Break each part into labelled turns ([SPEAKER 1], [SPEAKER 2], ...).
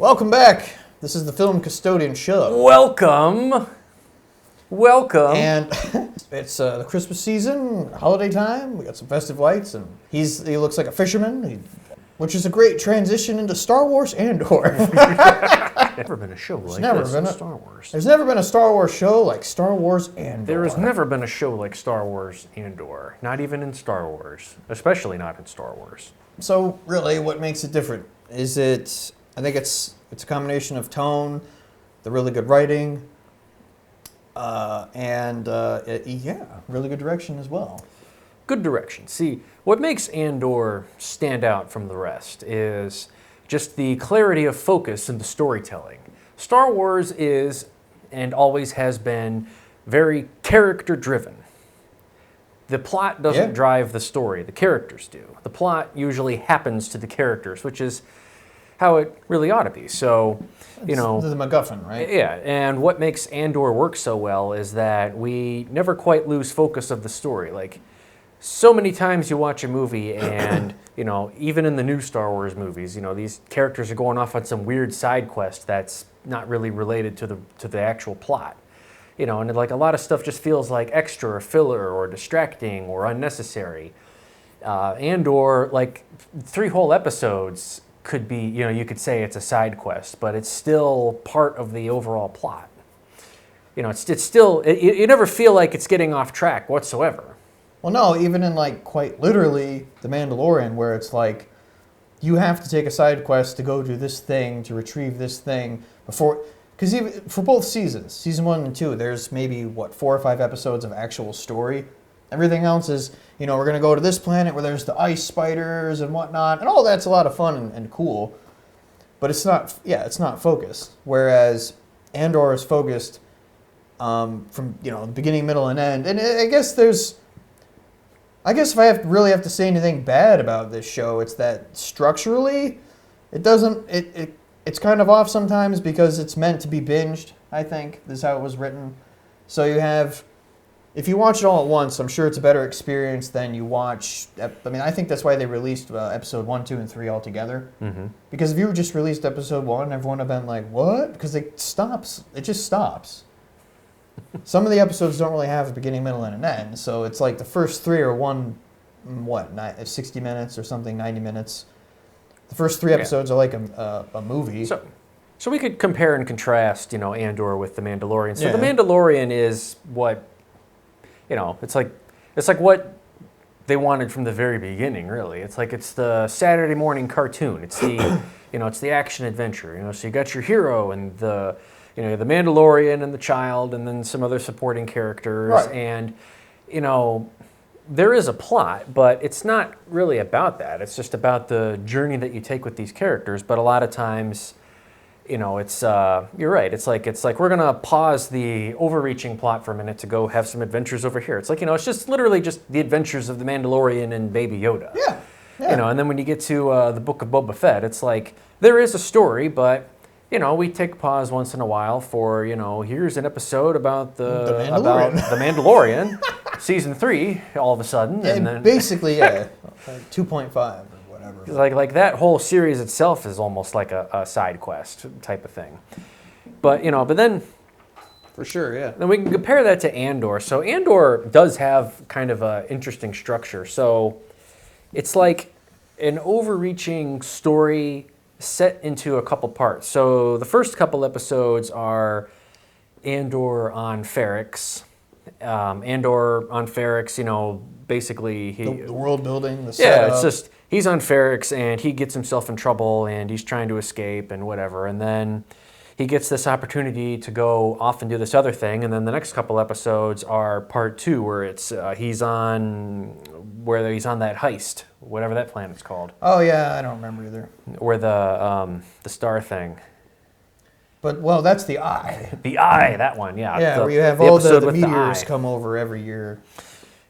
[SPEAKER 1] Welcome back. This is the Film Custodian Show.
[SPEAKER 2] Welcome.
[SPEAKER 1] And it's the Christmas season, holiday time. We got some festive lights, and he looks like a fisherman, which is a great transition into Star Wars Andor.
[SPEAKER 2] Never been a show like this in Star Wars.
[SPEAKER 1] There's never been a Star Wars show like Star Wars Andor.
[SPEAKER 2] There has never been a show like Star Wars Andor. Not even in Star Wars. Especially not in Star Wars.
[SPEAKER 1] So really, what makes it different? I think it's a combination of tone, the really good writing, and really good direction as well.
[SPEAKER 2] Good direction. See, what makes Andor stand out from the rest is just the clarity of focus in the storytelling. Star Wars is, and always has been, very character-driven. The plot doesn't drive the story, the characters do. The plot usually happens to the characters, which is how it really ought to be. So,
[SPEAKER 1] the MacGuffin, right?
[SPEAKER 2] Yeah, and what makes Andor work so well is that we never quite lose focus of the story. Like, so many times you watch a movie and, even in the new Star Wars movies, these characters are going off on some weird side quest that's not really related to the actual plot. And like a lot of stuff just feels like extra or filler or distracting or unnecessary. Andor, like 3 whole episodes could be, you could say it's a side quest, but it's still part of the overall plot. It's still, you never feel like it's getting off track whatsoever.
[SPEAKER 1] Well, no, even in like quite literally The Mandalorian, where it's like you have to take a side quest to go do this thing, to retrieve this thing before, because even for both seasons, season 1 and 2, there's maybe 4 or 5 episodes of actual story. Everything else is, we're going to go to this planet where there's the ice spiders and whatnot, and all that's a lot of fun and cool, but it's not focused. Whereas Andor is focused from the beginning, middle, and end. And I guess if I really have to say anything bad about this show, it's that structurally, it's kind of off sometimes because it's meant to be binged. I think this is how it was written. So if you watch it all at once, I'm sure it's a better experience than you watch. I think that's why they released episode 1, 2, and 3 all together. Mm-hmm. Because if you just released episode 1, everyone would have been like, "What?" Because it just stops. Some of the episodes don't really have a beginning, middle, and an end. So it's like the first 3 are 60 minutes or something, 90 minutes. The first 3 episodes are like a movie.
[SPEAKER 2] So we could compare and contrast, Andor with The Mandalorian. So The Mandalorian is what. It's like what they wanted from the very beginning, really. It's the Saturday morning cartoon. It's the, it's the action adventure. So you got your hero and the Mandalorian and the child, and then some other supporting characters.
[SPEAKER 1] Right.
[SPEAKER 2] And, there is a plot, but it's not really about that. It's just about the journey that you take with these characters. But a lot of times, it's you're right. It's like we're gonna pause the overreaching plot for a minute to go have some adventures over here. It's like it's just literally just the adventures of the Mandalorian and Baby Yoda.
[SPEAKER 1] Yeah.
[SPEAKER 2] And then when you get to the Book of Boba Fett, it's like there is a story, but we take a pause once in a while for here's an episode about the Mandalorian, season 3. All of a sudden, and then
[SPEAKER 1] basically 2.5.
[SPEAKER 2] Like that whole series itself is almost like a side quest type of thing. But then
[SPEAKER 1] for sure, yeah.
[SPEAKER 2] Then we can compare that to Andor. So Andor does have kind of an interesting structure. So it's like an overreaching story set into a couple parts. So the first couple episodes are Andor on Ferrix. Andor on Ferrix, basically
[SPEAKER 1] the world building, the setup.
[SPEAKER 2] Yeah, it's just he's on Ferrix and he gets himself in trouble and he's trying to escape and whatever. And then he gets this opportunity to go off and do this other thing. And then the next couple episodes are part 2 where it's he's on that heist, whatever that planet's called.
[SPEAKER 1] Oh yeah, I don't remember either.
[SPEAKER 2] Where the star thing.
[SPEAKER 1] But that's the Eye.
[SPEAKER 2] The Eye, that one, yeah.
[SPEAKER 1] Yeah, where you have all the meteors come over every year.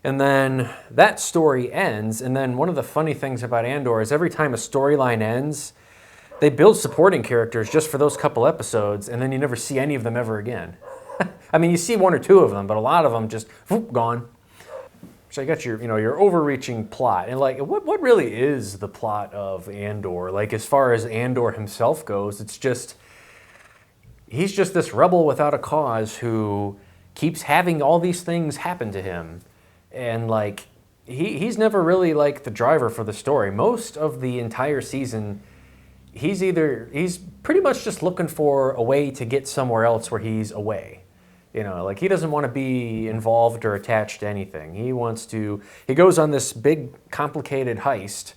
[SPEAKER 2] And then that story ends, and then one of the funny things about Andor is every time a storyline ends, they build supporting characters just for those couple episodes, and then you never see any of them ever again. You see 1 or 2 of them, but a lot of them just, gone. So you got your overreaching plot, and like what really is the plot of Andor? Like as far as Andor himself goes, it's just he's just this rebel without a cause who keeps having all these things happen to him, and like he's never really like the driver for the story. Most of the entire season, he's pretty much just looking for a way to get somewhere else where he's away. Like he doesn't want to be involved or attached to anything. He goes on this big, complicated heist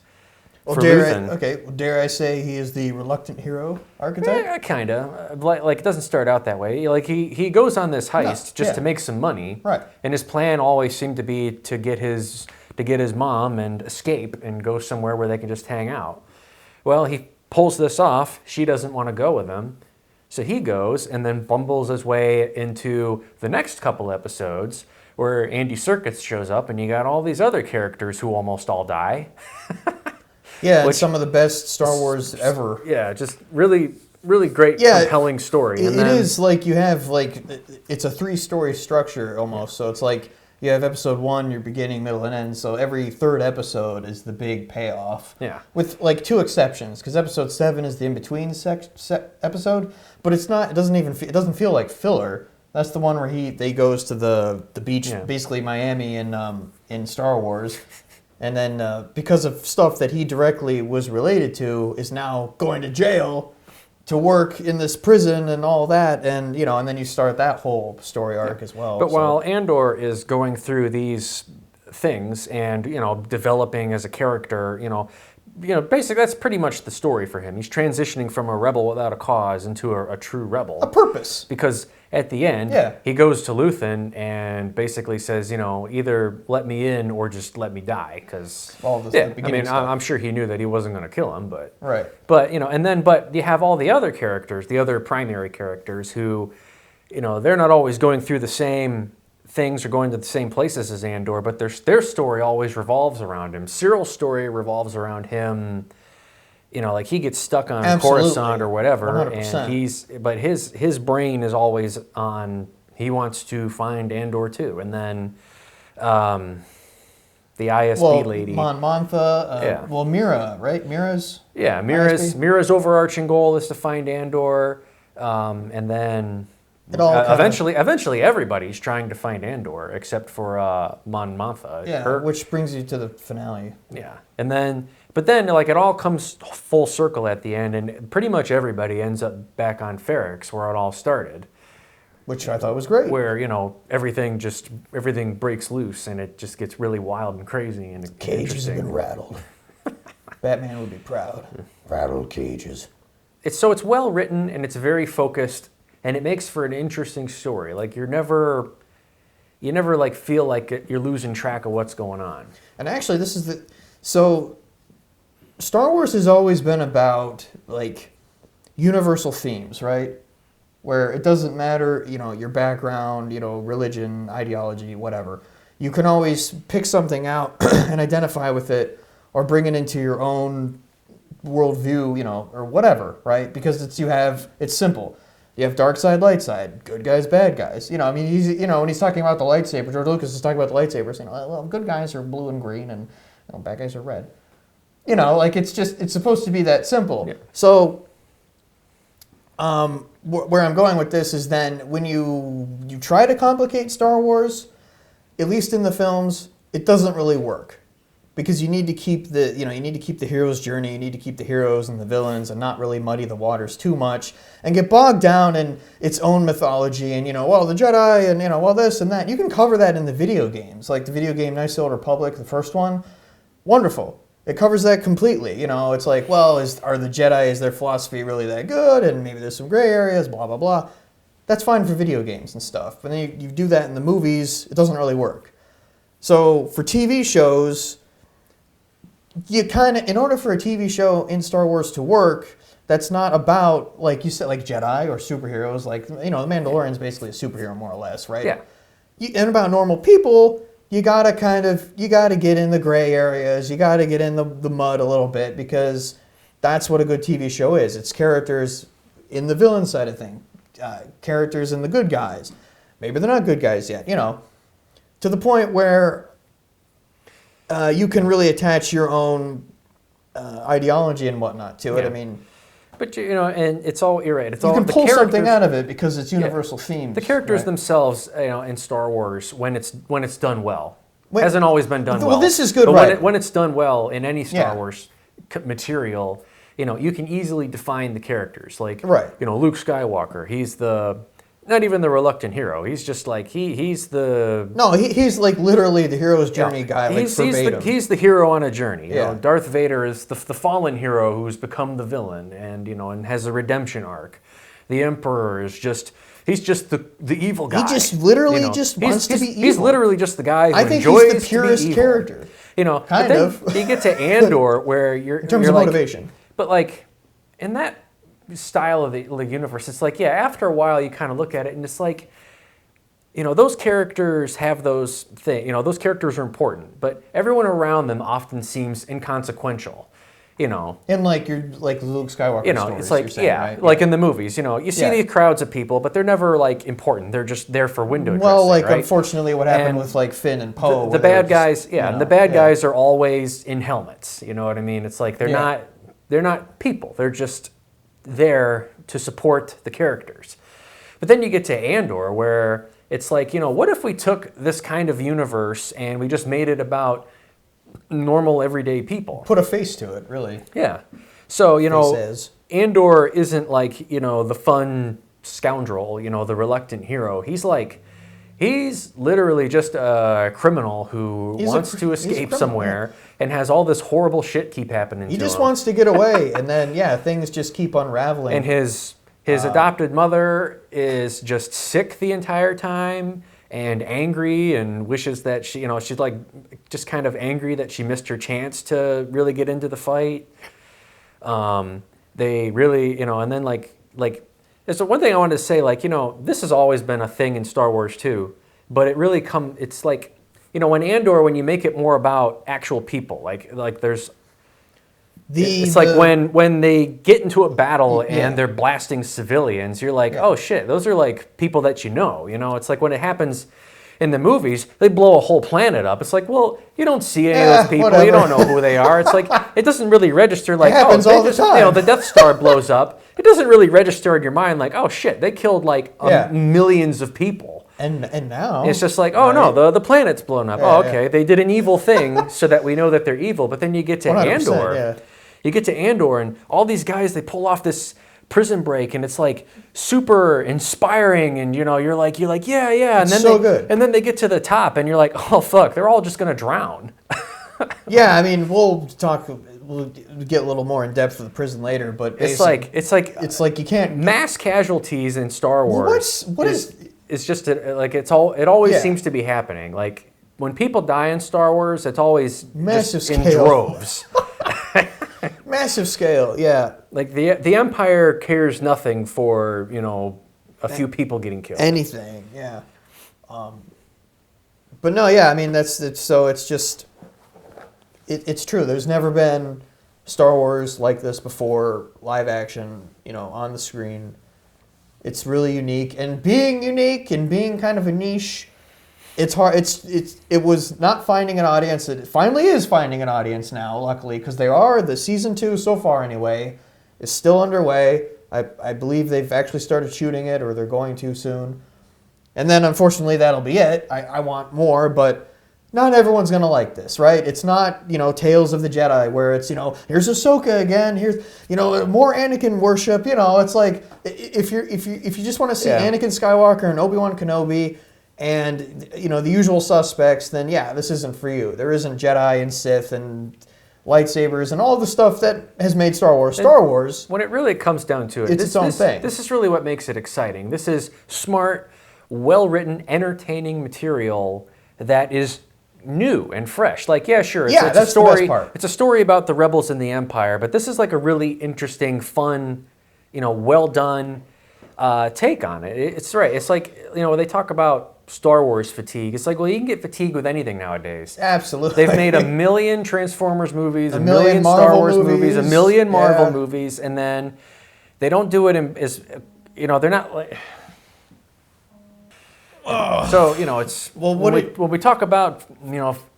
[SPEAKER 2] for Luthen.
[SPEAKER 1] Dare I say he is the reluctant hero archetype?
[SPEAKER 2] Yeah, kind of. Like it doesn't start out that way. Like he goes on this heist to make some money.
[SPEAKER 1] Right.
[SPEAKER 2] And his plan always seemed to be to get his mom and escape and go somewhere where they can just hang out. Well, he pulls this off. She doesn't want to go with him. So he goes and then bumbles his way into the next couple episodes where Andy Serkis shows up and you got all these other characters who almost all die.
[SPEAKER 1] Yeah, it's some of the best Star Wars ever.
[SPEAKER 2] Yeah, just really, really great, compelling story.
[SPEAKER 1] It is like you have it's a 3-story structure almost. So it's like you have episode 1, your beginning, middle, and end. So every third episode is the big payoff.
[SPEAKER 2] Yeah.
[SPEAKER 1] With like 2 exceptions, because episode 7 is the in-between episode, but it's not. It doesn't feel like filler. That's the one where they goes to the beach, basically Miami in Star Wars, and then because of stuff that he directly was related to, is now going to jail to work in this prison and all that, and and then you start that whole story arc as well.
[SPEAKER 2] But while Andor is going through these things and developing as a character, basically that's pretty much the story for him. He's transitioning from a rebel without a cause into a true rebel.
[SPEAKER 1] A purpose.
[SPEAKER 2] Because at the end, he goes to Luthen and basically says, either let me in or just let me die. Because I'm sure he knew that he wasn't going to kill him, but
[SPEAKER 1] right.
[SPEAKER 2] But but you have all the other characters, the other primary characters who, they're not always going through the same things or going to the same places as Andor, but their story always revolves around him. Cyril's story revolves around him. Like he gets stuck on Coruscant or whatever,
[SPEAKER 1] 100%.
[SPEAKER 2] and his brain is always on. He wants to find Andor too, and then the ISB lady,
[SPEAKER 1] Mon Mothma, Mira, right? Mira's
[SPEAKER 2] overarching goal is to find Andor, and then eventually everybody's trying to find Andor except for Mon Mothma.
[SPEAKER 1] Yeah, which brings you to the finale.
[SPEAKER 2] Yeah, but then it all comes full circle at the end, and pretty much everybody ends up back on Ferrix where it all started.
[SPEAKER 1] Which I thought was great.
[SPEAKER 2] Where everything breaks loose and it just gets really wild and crazy and
[SPEAKER 1] cages have been rattled. Batman would be proud. Rattled cages.
[SPEAKER 2] It's well written and it's very focused. And it makes for an interesting story. Like you never feel like you're losing track of what's going on.
[SPEAKER 1] And actually, Star Wars has always been about universal themes, right? Where it doesn't matter, your background, religion, ideology, whatever. You can always pick something out and identify with it, or bring it into your own worldview, or whatever, right? Because it's simple. You have dark side, light side, good guys, bad guys. When he's talking about the lightsaber, George Lucas is talking about the lightsabers. Good guys are blue and green, and bad guys are red. It's supposed to be that simple. Yeah. So, where I'm going with this is then when you try to complicate Star Wars, at least in the films, it doesn't really work. Because you need to keep the hero's journey, you need to keep the heroes and the villains and not really muddy the waters too much and get bogged down in its own mythology and, the Jedi and, this and that. You can cover that in the video games, like the video game Knights of the Old Republic, the first one. Wonderful. It covers that completely. It's like, are the Jedi, is their philosophy really that good? And maybe there's some gray areas, blah, blah, blah. That's fine for video games and stuff. But then you do that in the movies, it doesn't really work. So for TV shows, in order for a TV show in Star Wars to work, that's not about, like you said, like Jedi or superheroes. The Mandalorian's basically a superhero, more or less, right?
[SPEAKER 2] Yeah.
[SPEAKER 1] And about normal people, you gotta get in the gray areas. You gotta get in the mud a little bit, because that's what a good TV show is. It's characters in the villain side of things, characters in the good guys. Maybe they're not good guys yet, to the point where you can really attach your own ideology and whatnot to it.
[SPEAKER 2] Yeah.
[SPEAKER 1] I mean,
[SPEAKER 2] but and it's all you're right. It's all
[SPEAKER 1] you can
[SPEAKER 2] the
[SPEAKER 1] pull something
[SPEAKER 2] characters-
[SPEAKER 1] out of it because it's universal themes.
[SPEAKER 2] The characters
[SPEAKER 1] right?
[SPEAKER 2] themselves, in Star Wars, when it's done well,
[SPEAKER 1] Wait,
[SPEAKER 2] hasn't always been done well.
[SPEAKER 1] Well, this is good,
[SPEAKER 2] but
[SPEAKER 1] right?
[SPEAKER 2] when it's done well in any Star
[SPEAKER 1] Yeah.
[SPEAKER 2] Wars material, you can easily define the characters. Like,
[SPEAKER 1] Right.
[SPEAKER 2] Luke Skywalker, he's not even the reluctant hero. He's just like he's the
[SPEAKER 1] No, he's like literally the hero's journey guy, like verbatim.
[SPEAKER 2] he's the hero on a journey.
[SPEAKER 1] Yeah.
[SPEAKER 2] Darth Vader is the fallen hero who's become the villain and has a redemption arc. The Emperor is he's just the evil guy.
[SPEAKER 1] He just literally just wants to be evil.
[SPEAKER 2] He's literally just the guy who
[SPEAKER 1] I think
[SPEAKER 2] enjoys
[SPEAKER 1] he's the purest
[SPEAKER 2] to be evil.
[SPEAKER 1] character.
[SPEAKER 2] But
[SPEAKER 1] Kind
[SPEAKER 2] then
[SPEAKER 1] of.
[SPEAKER 2] you get to Andor where
[SPEAKER 1] In terms
[SPEAKER 2] you're
[SPEAKER 1] of
[SPEAKER 2] like,
[SPEAKER 1] motivation.
[SPEAKER 2] But like in that style of the universe, it's like, after a while you kind of look at it and it's like, those characters have those things, those characters are important, but everyone around them often seems inconsequential,
[SPEAKER 1] And like Luke Skywalker stories,
[SPEAKER 2] it's like,
[SPEAKER 1] you're saying, right?
[SPEAKER 2] like in the movies, you see these crowds of people, but they're never like important. They're just there for window dressing,
[SPEAKER 1] Well, like
[SPEAKER 2] right?
[SPEAKER 1] unfortunately, what happened
[SPEAKER 2] And
[SPEAKER 1] with like Finn and Poe.
[SPEAKER 2] The bad guys, and the bad guys are always in helmets. You know what I mean? It's like they're not people. They're just there to support the characters. But then you get to Andor where it's like, what if we took this kind of universe and we just made it about normal everyday people?
[SPEAKER 1] Put a face to it, really.
[SPEAKER 2] Yeah. So,
[SPEAKER 1] Faces.
[SPEAKER 2] Andor isn't like, the fun scoundrel, the reluctant hero. He's literally just a criminal who wants to escape somewhere and has all this horrible shit keep happening to him.
[SPEAKER 1] He just wants to get away, and then things just keep unraveling.
[SPEAKER 2] And his adopted mother is just sick the entire time and angry and wishes that she's like just kind of angry that she missed her chance to really get into the fight. They really, and then like there's one thing I wanted to say, this has always been a thing in Star Wars too, but it really it's like, when Andor, when you make it more about actual people, like there's, it's like when they get into a battle and they're blasting civilians, you're like, oh shit, those are like people that it's like when it happens in the movies, they blow a whole planet up. It's like, well, you don't see any of those people.
[SPEAKER 1] Whatever.
[SPEAKER 2] You don't know who they are. It's like, it doesn't really register like,
[SPEAKER 1] it happens all the time.
[SPEAKER 2] the Death Star blows up. It doesn't really register in your mind like, oh shit, they killed like millions of people.
[SPEAKER 1] And now
[SPEAKER 2] it's just like, oh no, the planet's blown up.
[SPEAKER 1] Yeah,
[SPEAKER 2] okay, they did an evil thing so that we know that they're evil. But then you get to
[SPEAKER 1] 100%,
[SPEAKER 2] Andor. You get to Andor and all these guys, they pull off this prison break and it's like super inspiring and you're like yeah and then
[SPEAKER 1] so good.
[SPEAKER 2] And then they get to the top and you're like, oh fuck, they're all just gonna drown.
[SPEAKER 1] I mean, we'll get a little more in depth with the prison later, but
[SPEAKER 2] it's like
[SPEAKER 1] you can't
[SPEAKER 2] mass casualties in Star Wars.
[SPEAKER 1] What is
[SPEAKER 2] it's just like it always seems to be happening. Like when people die in Star Wars, it's always
[SPEAKER 1] massive
[SPEAKER 2] just in
[SPEAKER 1] scale.
[SPEAKER 2] droves.
[SPEAKER 1] Massive scale, yeah.
[SPEAKER 2] Like the Empire cares nothing for a few people getting killed.
[SPEAKER 1] Anything, yeah. But no, I mean it's just it's true. There's never been Star Wars like this before, live action, on the screen. It's really unique, and being kind of a niche. It's hard. It was not finding an audience. It finally is finding an audience now, luckily, because the season 2 so far anyway is still underway. I believe they've actually started shooting it, or they're going to soon. And then unfortunately that'll be it. I want more, but not everyone's gonna like this, right? It's not Tales of the Jedi where it's here's Ahsoka again, here's more Anakin worship. It's like if you just want to see Anakin Skywalker and Obi-Wan Kenobi. And the usual suspects, then this isn't for you. There isn't Jedi and Sith and lightsabers and all the stuff that has made Star Wars Star Wars.
[SPEAKER 2] When it really comes down to it,
[SPEAKER 1] it's its own thing.
[SPEAKER 2] This is really what makes it exciting. This is smart, well-written, entertaining material that is new and fresh. Like, sure, it's
[SPEAKER 1] that's
[SPEAKER 2] a story.
[SPEAKER 1] the best part.
[SPEAKER 2] It's a story about the rebels in the Empire, but this is like a really interesting, fun, well done take on it. It's right. It's like they talk about Star Wars fatigue. It's like, well, you can get fatigued with anything nowadays.
[SPEAKER 1] Absolutely.
[SPEAKER 2] They've made a million Transformers movies, a
[SPEAKER 1] million
[SPEAKER 2] million Star Wars
[SPEAKER 1] Marvel
[SPEAKER 2] movies, a
[SPEAKER 1] movies.
[SPEAKER 2] million Marvel movies, and then they don't do it they're not like. So it's when we talk about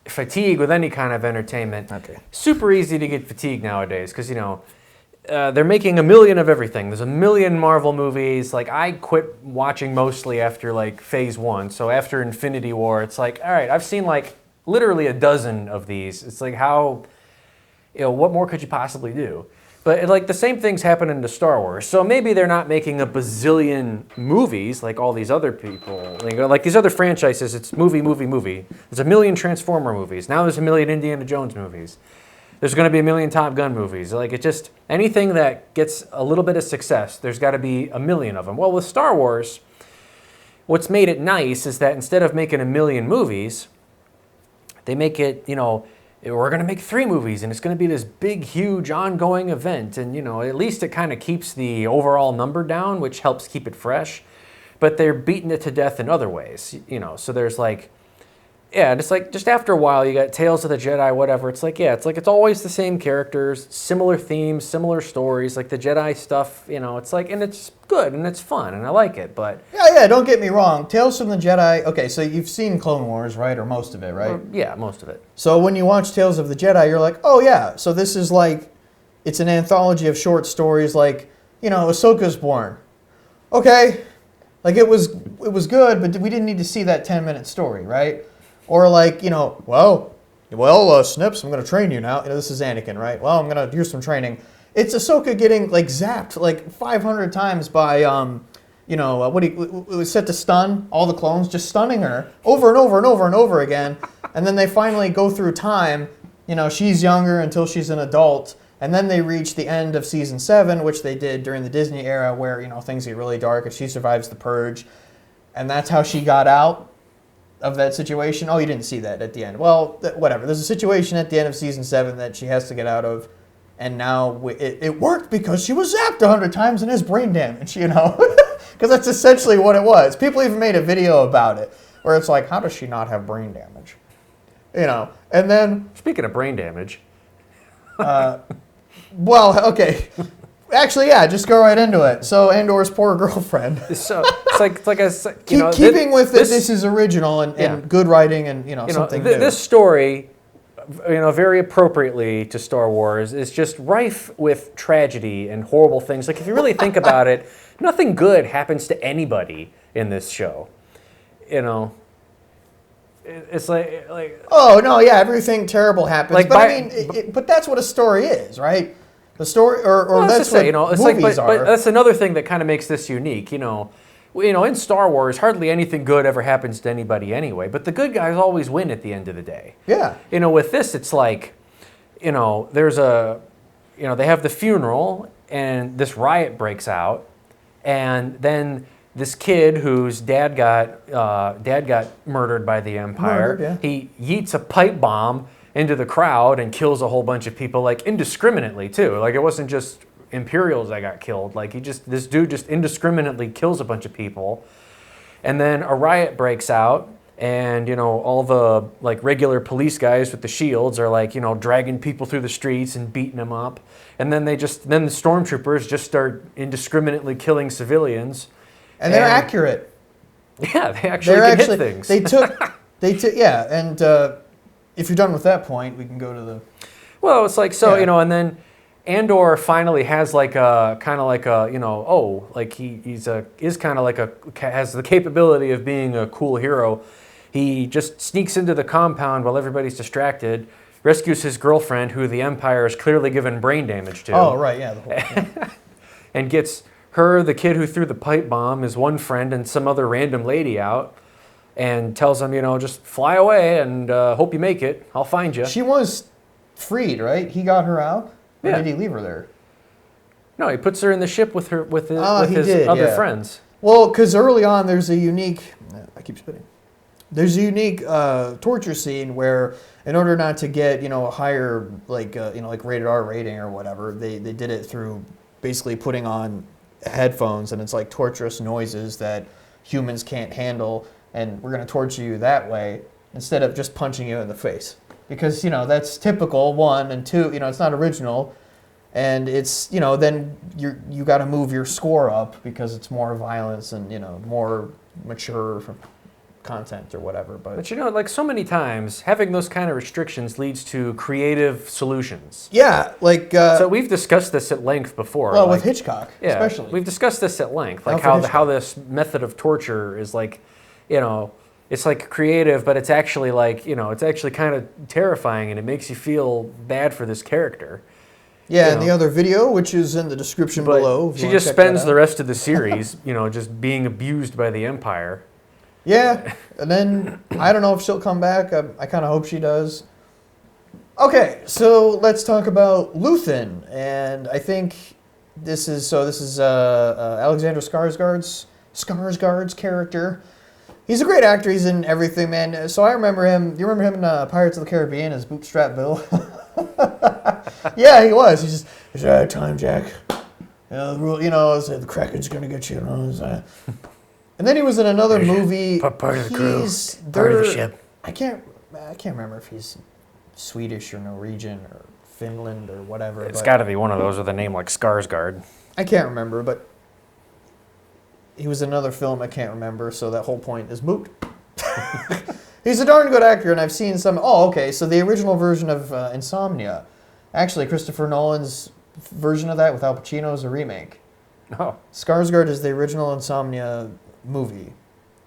[SPEAKER 2] fatigue with any kind of entertainment.
[SPEAKER 1] Okay.
[SPEAKER 2] Super easy to get fatigued nowadays because, they're making a million of everything. There's a million Marvel movies. Like, I quit watching mostly after, like, Phase 1. So after Infinity War, it's like, all right, I've seen, like, literally a dozen of these. It's like, how, what more could you possibly do? But, like, the same thing's happening to Star Wars. So maybe they're not making a bazillion movies like all these other people. Like these other franchises, it's movie. There's a million Transformer movies. Now there's a million Indiana Jones movies. There's going to be a million Top Gun movies. Like, it just, anything that gets a little bit of success, there's got to be a million of them. Well, with Star Wars, what's made it nice is that instead of making a million movies, they make it, we're going to make 3 movies, and it's going to be this big, huge, ongoing event. And, at least it kind of keeps the overall number down, which helps keep it fresh. But they're beating it to death in other ways, So there's like, yeah, and it's like, just after a while, you got Tales of the Jedi, whatever. It's like, it's always the same characters, similar themes, similar stories, like the Jedi stuff, it's like, and it's good, and it's fun, and I like it, but...
[SPEAKER 1] Yeah, don't get me wrong. Tales from the Jedi, okay, so you've seen Clone Wars, right, or most of it, right?
[SPEAKER 2] Yeah, most of it.
[SPEAKER 1] So when you watch Tales of the Jedi, you're like, oh yeah, so this is like, it's an anthology of short stories, like, Ahsoka's born. Okay, like, it was good, but we didn't need to see that 10-minute story, right? Or like, Snips, I'm going to train you now. This is Anakin, right? Well, I'm going to do some training. It's Ahsoka getting, like, zapped, like, 500 times by, it was set to stun all the clones, just stunning her over and over and over and over again. And then they finally go through time. She's younger until she's an adult. And then they reach the end of Season 7, which they did during the Disney era where, things get really dark and she survives the Purge. And that's how she got out of that situation. Oh, you didn't see that at the end. Well, whatever. There's a situation at the end of Season 7 that she has to get out of, and now it worked because she was zapped 100 times and has brain damage, Because that's essentially what it was. People even made a video about it, where it's like, how does she not have brain damage? And then...
[SPEAKER 2] Speaking of brain damage...
[SPEAKER 1] well, okay... Actually, yeah, just go right into it. So, Andor's poor girlfriend.
[SPEAKER 2] So it's like
[SPEAKER 1] keeping with it, this is original and good writing and something new.
[SPEAKER 2] This story, very appropriately to Star Wars, is just rife with tragedy and horrible things. Like, if you really think about it, nothing good happens to anybody in this show. It's like
[SPEAKER 1] oh no, yeah, everything terrible happens. But but that's what a story is, right? The story, or that's what movies are.
[SPEAKER 2] But that's another thing that kind of makes this unique. In Star Wars, hardly anything good ever happens to anybody anyway. But the good guys always win at the end of the day.
[SPEAKER 1] Yeah.
[SPEAKER 2] With this, it's like, there's they have the funeral, and this riot breaks out, and then this kid whose dad got murdered by the Empire. He yeets a pipe bomb into the crowd and kills a whole bunch of people, like, indiscriminately too. Like, it wasn't just Imperials that got killed. Like, this dude just indiscriminately kills a bunch of people. And then a riot breaks out, and all the, like, regular police guys with the shields are, like, dragging people through the streets and beating them up. And then the stormtroopers just start indiscriminately killing civilians.
[SPEAKER 1] And they're accurate.
[SPEAKER 2] Yeah, they actually hit things.
[SPEAKER 1] They took yeah, and if you're done with that point, we can go to the...
[SPEAKER 2] Well, it's like, so, and then Andor finally has like a, kind of like a, has the capability of being a cool hero. He just sneaks into the compound while everybody's distracted, rescues his girlfriend, who the Empire has clearly given brain damage to.
[SPEAKER 1] Oh, right, yeah.
[SPEAKER 2] And gets her, the kid who threw the pipe bomb, his one friend, and some other random lady out. And tells him, just fly away and hope you make it. I'll find you.
[SPEAKER 1] She was freed, right? He got her out? Or did he leave her there?
[SPEAKER 2] No, he puts her in the ship with his other friends.
[SPEAKER 1] Well, because early on there's a unique... I keep spitting. There's a unique torture scene where, in order not to get, a higher, like rated R rating or whatever, they did it through basically putting on headphones, and it's like torturous noises that humans can't handle. And we're going to torture you that way instead of just punching you in the face. Because, that's typical, one, and two, it's not original. And it's, then you got to move your score up because it's more violence and, more mature. content or whatever.
[SPEAKER 2] But you know, like so many times, having those kind of restrictions leads to creative solutions.
[SPEAKER 1] Yeah, like
[SPEAKER 2] So we've discussed this at length before.
[SPEAKER 1] well,
[SPEAKER 2] like,
[SPEAKER 1] with Hitchcock,
[SPEAKER 2] yeah,
[SPEAKER 1] especially.
[SPEAKER 2] we've discussed this at length, like
[SPEAKER 1] Alfred
[SPEAKER 2] how
[SPEAKER 1] Hitchcock.
[SPEAKER 2] this method of torture is like, you know, it's like creative, but it's actually like, you know, it's actually kind of terrifying, and it makes you feel bad for this character.
[SPEAKER 1] Yeah,
[SPEAKER 2] you
[SPEAKER 1] and
[SPEAKER 2] know.
[SPEAKER 1] the other video, which is in the description
[SPEAKER 2] But
[SPEAKER 1] below. if you
[SPEAKER 2] she
[SPEAKER 1] wanna
[SPEAKER 2] just
[SPEAKER 1] check that
[SPEAKER 2] spends
[SPEAKER 1] out.
[SPEAKER 2] the rest of the series, you know, just being abused by the Empire.
[SPEAKER 1] Yeah, and then I don't know if she'll come back. I kind of hope she does. Okay, so let's talk about Luthen, and I think this is Alexander Skarsgård's character. He's a great actor. He's in everything, man. So I remember him. Do you remember him in Pirates of the Caribbean as Bootstrap Bill? Yeah, he was. He's just, it's out of time, Jack. The Kraken's gonna get you. And then he was in another movie.
[SPEAKER 2] Part of the crew, part of the ship.
[SPEAKER 1] I can't remember if he's Swedish or Norwegian or Finland or whatever.
[SPEAKER 2] It's
[SPEAKER 1] but
[SPEAKER 2] got to be one of those with a name like Skarsgård.
[SPEAKER 1] I can't remember, but he was in another film I can't remember, so that whole point is moot. He's a darn good actor, and I've seen some. Oh, okay, so the original version of Insomnia, actually Christopher Nolan's version of that with Al Pacino is a remake.
[SPEAKER 2] Oh,
[SPEAKER 1] Skarsgård is the original Insomnia movie.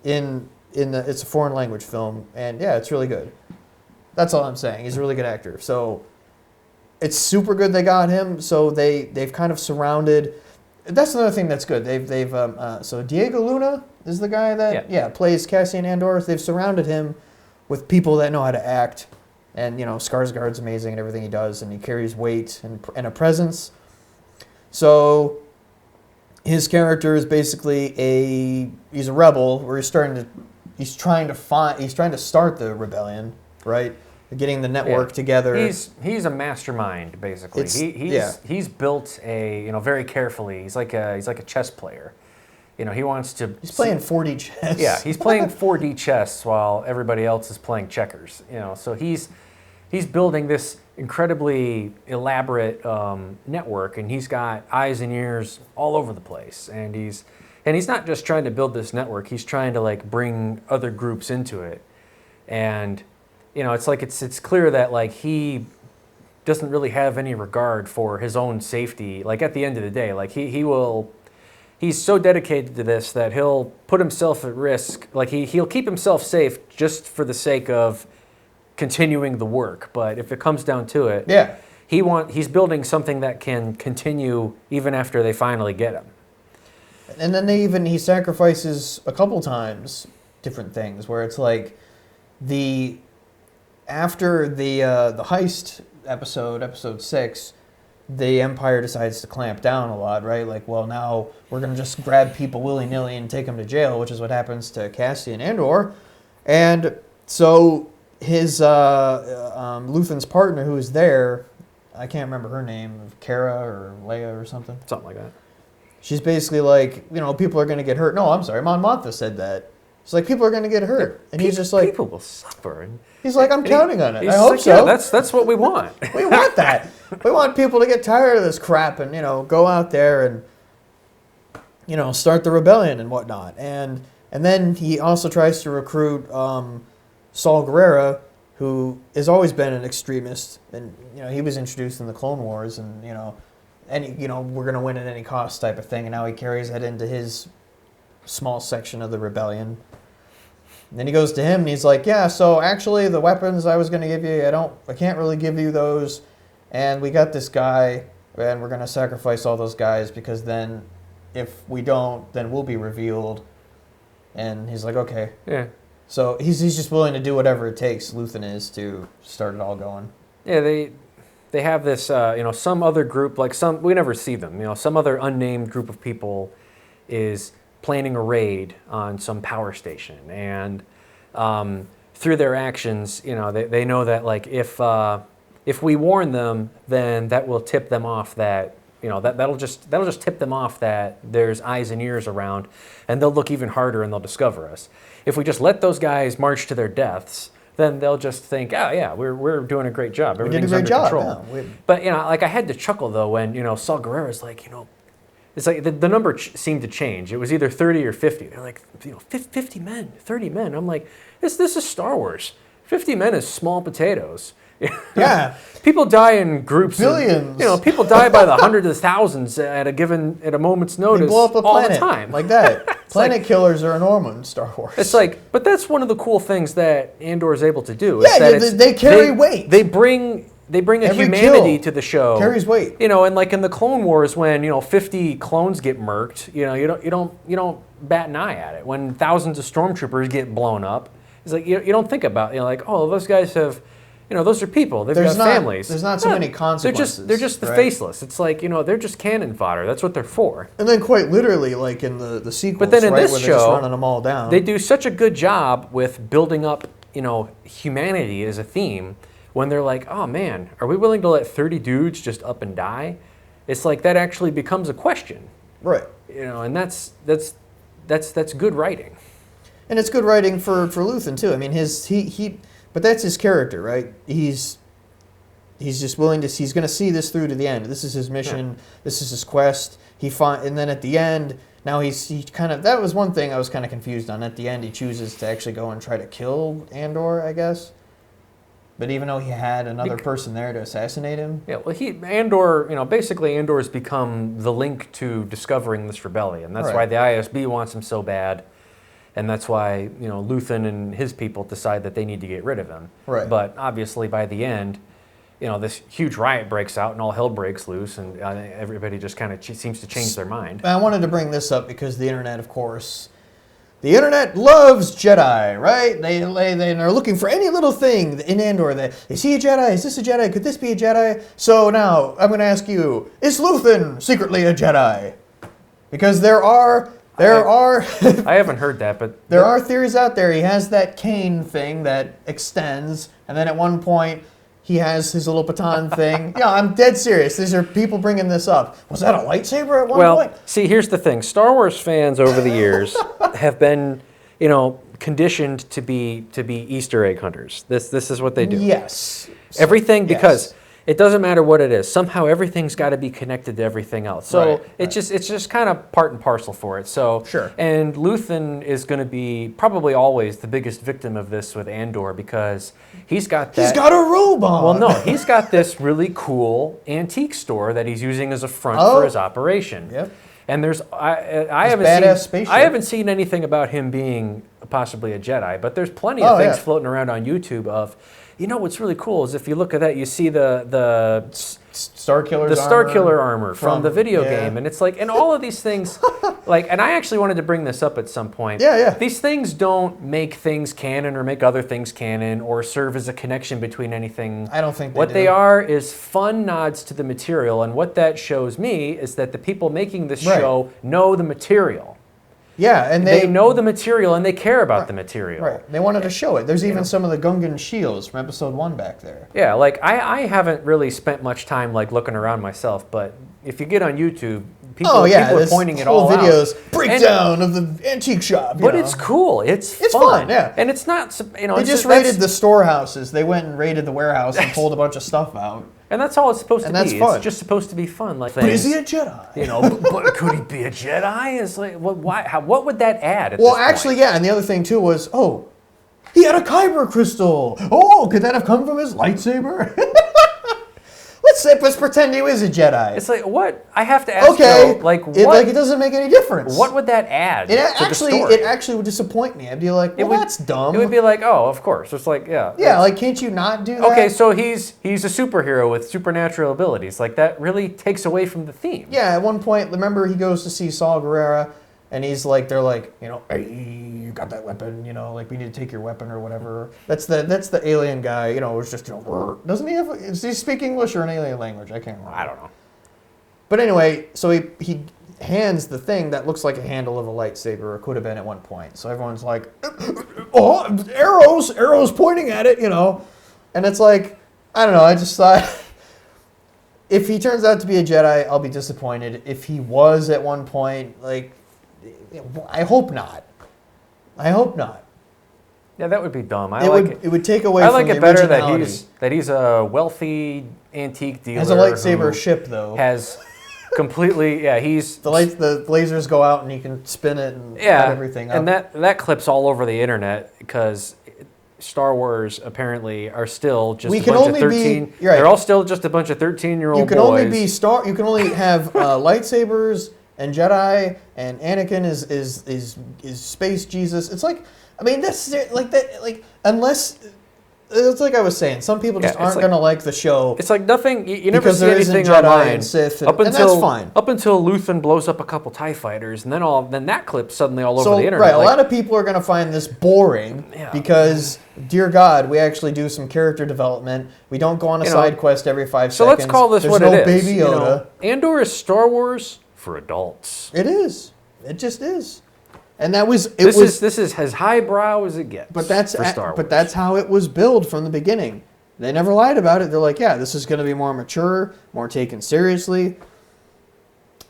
[SPEAKER 1] It's a foreign language film, and yeah, it's really good. That's all I'm saying. He's a really good actor. So it's super good they got him. So they've kind of surrounded. That's another thing that's good. So Diego Luna is the guy that plays Cassian Andor. They've surrounded him with people that know how to act, and Skarsgård's amazing at everything he does, and he carries weight and a presence. So his character is basically he's a rebel, where he's trying to start the rebellion, right? Getting the network together.
[SPEAKER 2] He's a mastermind, basically. He's built very carefully. He's like a chess player. He wants to.
[SPEAKER 1] He's playing 4D chess.
[SPEAKER 2] Yeah, he's playing 4D chess while everybody else is playing checkers. So he's building this incredibly elaborate network, and he's got eyes and ears all over the place. And he's not just trying to build this network. He's trying to bring other groups into it. And it's clear that he doesn't really have any regard for his own safety. At the end of the day, he's so dedicated to this that he'll put himself at risk. He'll keep himself safe just for the sake of continuing the work. But if it comes down to it, he's building something that can continue even after they finally get him.
[SPEAKER 1] And then he sacrifices a couple times different things where it's after the heist episode 6, the Empire decides to clamp down a lot, right? Now we're going to just grab people willy-nilly and take them to jail, which is what happens to Cassian Andor. And so his Luthen's partner who is there, I can't remember her name, Kara or Leia or something.
[SPEAKER 2] Something like that.
[SPEAKER 1] She's basically people are going to get hurt. No, I'm sorry, Mon Mothma said that. She's people are going to get hurt. And he's just
[SPEAKER 2] people will suffer. And
[SPEAKER 1] he's I'm counting on it. I
[SPEAKER 2] He's
[SPEAKER 1] hope so.
[SPEAKER 2] Yeah, that's what we want.
[SPEAKER 1] We want that. We want people to get tired of this crap and, go out there and, start the rebellion and whatnot. And then he also tries to recruit Saul Guerrero, who has always been an extremist. And, he was introduced in the Clone Wars and, we're going to win at any cost type of thing. And now he carries that into his small section of the rebellion. And then he goes to him and he's so actually the weapons I was going to give you, I can't really give you those. And we got this guy and we're going to sacrifice all those guys because then if we don't, then we'll be revealed. And he's okay.
[SPEAKER 2] Yeah.
[SPEAKER 1] So he's just willing to do whatever it takes, Luthen is, to start it all going.
[SPEAKER 2] Yeah, they have this, some other group, we never see them, some other unnamed group of people is planning a raid on some power station. And through their actions, they know that if we warn them, then that will tip them off that, that'll just tip them off that there's eyes and ears around, and they'll look even harder and they'll discover us. If we just let those guys march to their deaths, then they'll just think, oh yeah, we're doing a great job. Everything's under control.
[SPEAKER 1] Yeah.
[SPEAKER 2] But I had to chuckle though when Saul Guerrero's It's like the number seemed to change. It was either 30 or 50. They're like, 50 men, 30 men. I'm like, this is Star Wars. 50 men is small potatoes.
[SPEAKER 1] Yeah.
[SPEAKER 2] People die in groups.
[SPEAKER 1] Billions.
[SPEAKER 2] People die by the hundreds of thousands at a moment's notice.
[SPEAKER 1] They blow up a
[SPEAKER 2] all
[SPEAKER 1] planet
[SPEAKER 2] the time.
[SPEAKER 1] like that. Planet killers are normal in Star Wars.
[SPEAKER 2] It's like, but that's one of the cool things that Andor is able to do.
[SPEAKER 1] Yeah,
[SPEAKER 2] is that
[SPEAKER 1] they carry weight.
[SPEAKER 2] They bring a
[SPEAKER 1] Every
[SPEAKER 2] humanity
[SPEAKER 1] kill
[SPEAKER 2] to the show.
[SPEAKER 1] carries weight.
[SPEAKER 2] And like in the Clone Wars, when 50 clones get murked, you don't bat an eye at it. When thousands of stormtroopers get blown up, it's like you don't think about like, oh, those guys have. Those are people. They've got families.
[SPEAKER 1] There's not so many consequences.
[SPEAKER 2] They're just the faceless. It's like, they're just cannon fodder. That's what they're for.
[SPEAKER 1] And then quite literally, like in the sequels,
[SPEAKER 2] but then in this
[SPEAKER 1] where
[SPEAKER 2] show,
[SPEAKER 1] they're just running them all down.
[SPEAKER 2] They do such a good job with building up, humanity as a theme when they're like, oh man, are we willing to let 30 dudes just up and die? It's like that actually becomes a question.
[SPEAKER 1] Right.
[SPEAKER 2] And that's good writing.
[SPEAKER 1] And it's good writing for Luthen too. I mean, but that's his character, right? He's just willing to. He's going to see this through to the end. This is his mission. Yeah. This is his quest. And then at the end, now he kind of. That was one thing I was kind of confused on. At the end, he chooses to actually go and try to kill Andor, I guess. But even though he had another person there to assassinate him.
[SPEAKER 2] Yeah, well, Andor, basically Andor's become the link to discovering this rebellion. That's why the ISB wants him so bad. And that's why, Luthen and his people decide that they need to get rid of him.
[SPEAKER 1] Right.
[SPEAKER 2] But obviously by the end, this huge riot breaks out and all hell breaks loose and everybody just kind of seems to change their mind.
[SPEAKER 1] I wanted to bring this up because the internet, of course, the internet loves Jedi, right? They're looking for any little thing in Andor. Is he a Jedi? Is this a Jedi? Could this be a Jedi? So now I'm going to ask you, is Luthen secretly a Jedi? Because there are...
[SPEAKER 2] I haven't heard that, but...
[SPEAKER 1] There are theories out there. He has that cane thing that extends, and then at one point, he has his little baton thing. Yeah, I'm dead serious. These are people bringing this up. Was that a lightsaber at one point?
[SPEAKER 2] Well, see, here's the thing. Star Wars fans over the years have been, conditioned to be Easter egg hunters. This is what they do.
[SPEAKER 1] Yes.
[SPEAKER 2] Everything, because... It doesn't matter what it is. Somehow everything's got to be connected to everything else. So it's just kind of part and parcel for it. So
[SPEAKER 1] sure.
[SPEAKER 2] And Luthen is going to be probably always the biggest victim of this with Andor because he's got that.
[SPEAKER 1] He's got a robot.
[SPEAKER 2] Well, no, he's got this really cool antique store that he's using as a front for his operation.
[SPEAKER 1] Yep.
[SPEAKER 2] And I haven't seen anything about him being possibly a Jedi, but there's plenty of things floating around on YouTube of. What's really cool is if you look at that, you see the Starkiller armor from the video game, and it's like, and all of these things, and I actually wanted to bring this up at some point.
[SPEAKER 1] Yeah.
[SPEAKER 2] These things don't make things canon or make other things canon or serve as a connection between anything.
[SPEAKER 1] I don't think
[SPEAKER 2] what they are is fun nods to the material, and what that shows me is that the people making this show know the material.
[SPEAKER 1] Yeah, and
[SPEAKER 2] they know the material and they care about the material.
[SPEAKER 1] Right. They wanted to show it. There's even some of the Gungan shields from episode 1 back there.
[SPEAKER 2] Yeah, I haven't really spent much time looking around myself, but if you get on YouTube, people are pointing it all out.
[SPEAKER 1] Videos, breakdown of the antique shop.
[SPEAKER 2] But it's cool. It's
[SPEAKER 1] fun. Yeah.
[SPEAKER 2] And it's not,
[SPEAKER 1] They just raided the storehouses. They went and raided the warehouse and pulled a bunch of stuff out.
[SPEAKER 2] And that's all it's supposed to be.
[SPEAKER 1] That's fun.
[SPEAKER 2] It's just supposed to be fun.
[SPEAKER 1] But is he a Jedi?
[SPEAKER 2] But could he be a Jedi? It's like, what would that add at
[SPEAKER 1] well,
[SPEAKER 2] this
[SPEAKER 1] actually,
[SPEAKER 2] point?
[SPEAKER 1] yeah. And the other thing, too, was, he had a kyber crystal. Could that have come from his lightsaber? Let's pretend he was a Jedi.
[SPEAKER 2] It's like, what? I have to ask you, what?
[SPEAKER 1] It doesn't make any difference.
[SPEAKER 2] What would that add to the story?
[SPEAKER 1] It actually would disappoint me. I'd be like, that's dumb.
[SPEAKER 2] It would be like, oh, of course. It's like, yeah.
[SPEAKER 1] Yeah, can't you not do that?
[SPEAKER 2] Okay, so he's a superhero with supernatural abilities. That really takes away from the theme.
[SPEAKER 1] Yeah, at one point, remember he goes to see Saw Gerrera, and he's like, they're like, hey, you got that weapon, we need to take your weapon or whatever. That's the alien guy, it's just, doesn't he does he speak English or an alien language? I can't remember.
[SPEAKER 2] I don't know.
[SPEAKER 1] But anyway, so he hands the thing that looks like a handle of a lightsaber, or could have been at one point. So everyone's like, arrows pointing at it, And it's like, I don't know, I just thought, if he turns out to be a Jedi, I'll be disappointed. If he was at one point, I hope not.
[SPEAKER 2] Yeah, that would be dumb.
[SPEAKER 1] It would take away
[SPEAKER 2] I
[SPEAKER 1] from
[SPEAKER 2] like
[SPEAKER 1] the
[SPEAKER 2] it better
[SPEAKER 1] originality.
[SPEAKER 2] that he's a wealthy antique dealer.
[SPEAKER 1] Has a lightsaber ship, though.
[SPEAKER 2] Has completely. Yeah, he's
[SPEAKER 1] The lasers go out and he can spin it and cut everything up.
[SPEAKER 2] And that clip's all over the internet because Star Wars apparently are still just a bunch of 13. They're all still just a bunch of 13-year-old boys.
[SPEAKER 1] You can only have lightsabers and Jedi, and Anakin is space Jesus. It's like, I mean, that's like that. Like, unless it's like I was saying, some people just aren't going to like the show.
[SPEAKER 2] It's like nothing. You never see anything Jedi online
[SPEAKER 1] and Sith, and
[SPEAKER 2] that's
[SPEAKER 1] fine.
[SPEAKER 2] Up until Luthen blows up a couple TIE fighters, and then that clip's suddenly all over the internet.
[SPEAKER 1] Right, a lot of people are going to find this boring because, dear God, we actually do some character development. We don't go on a side quest every 5 seconds.
[SPEAKER 2] So let's call this what it is.
[SPEAKER 1] There's no Baby Yoda.
[SPEAKER 2] Andor is Star Wars for adults.
[SPEAKER 1] It is. It just is. And that was
[SPEAKER 2] this is as highbrow as it gets.
[SPEAKER 1] But that's
[SPEAKER 2] for Star Wars.
[SPEAKER 1] But that's how it was billed from the beginning. They never lied about it. They're like, yeah, this is going to be more mature, more taken seriously.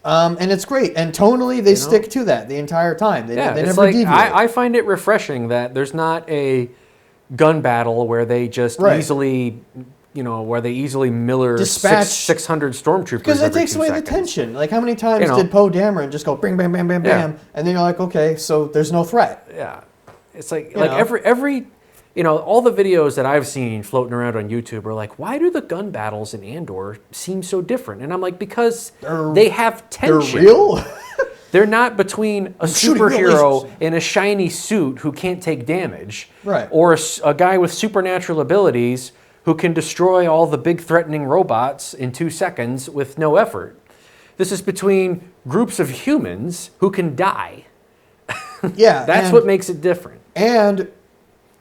[SPEAKER 1] And it's great. And tonally, they stick to that the entire time. They never deviate.
[SPEAKER 2] I find it refreshing that there's not a gun battle where they just easily, where they easily dispatch 600 stormtroopers.
[SPEAKER 1] Because that takes away the tension. Like, how many times did Poe Dameron just go bang, bang, bang, bang, bam, and then you're like, okay, so there's no threat.
[SPEAKER 2] Yeah, it's like every all the videos that I've seen floating around on YouTube are like, why do the gun battles in Andor seem so different? And I'm like, because they have tension.
[SPEAKER 1] They're real.
[SPEAKER 2] They're not between a superhero in a shiny suit who can't take damage, or a guy with supernatural abilities who can destroy all the big threatening robots in 2 seconds with no effort. This is between groups of humans who can die.
[SPEAKER 1] Yeah.
[SPEAKER 2] That's what makes it different.
[SPEAKER 1] And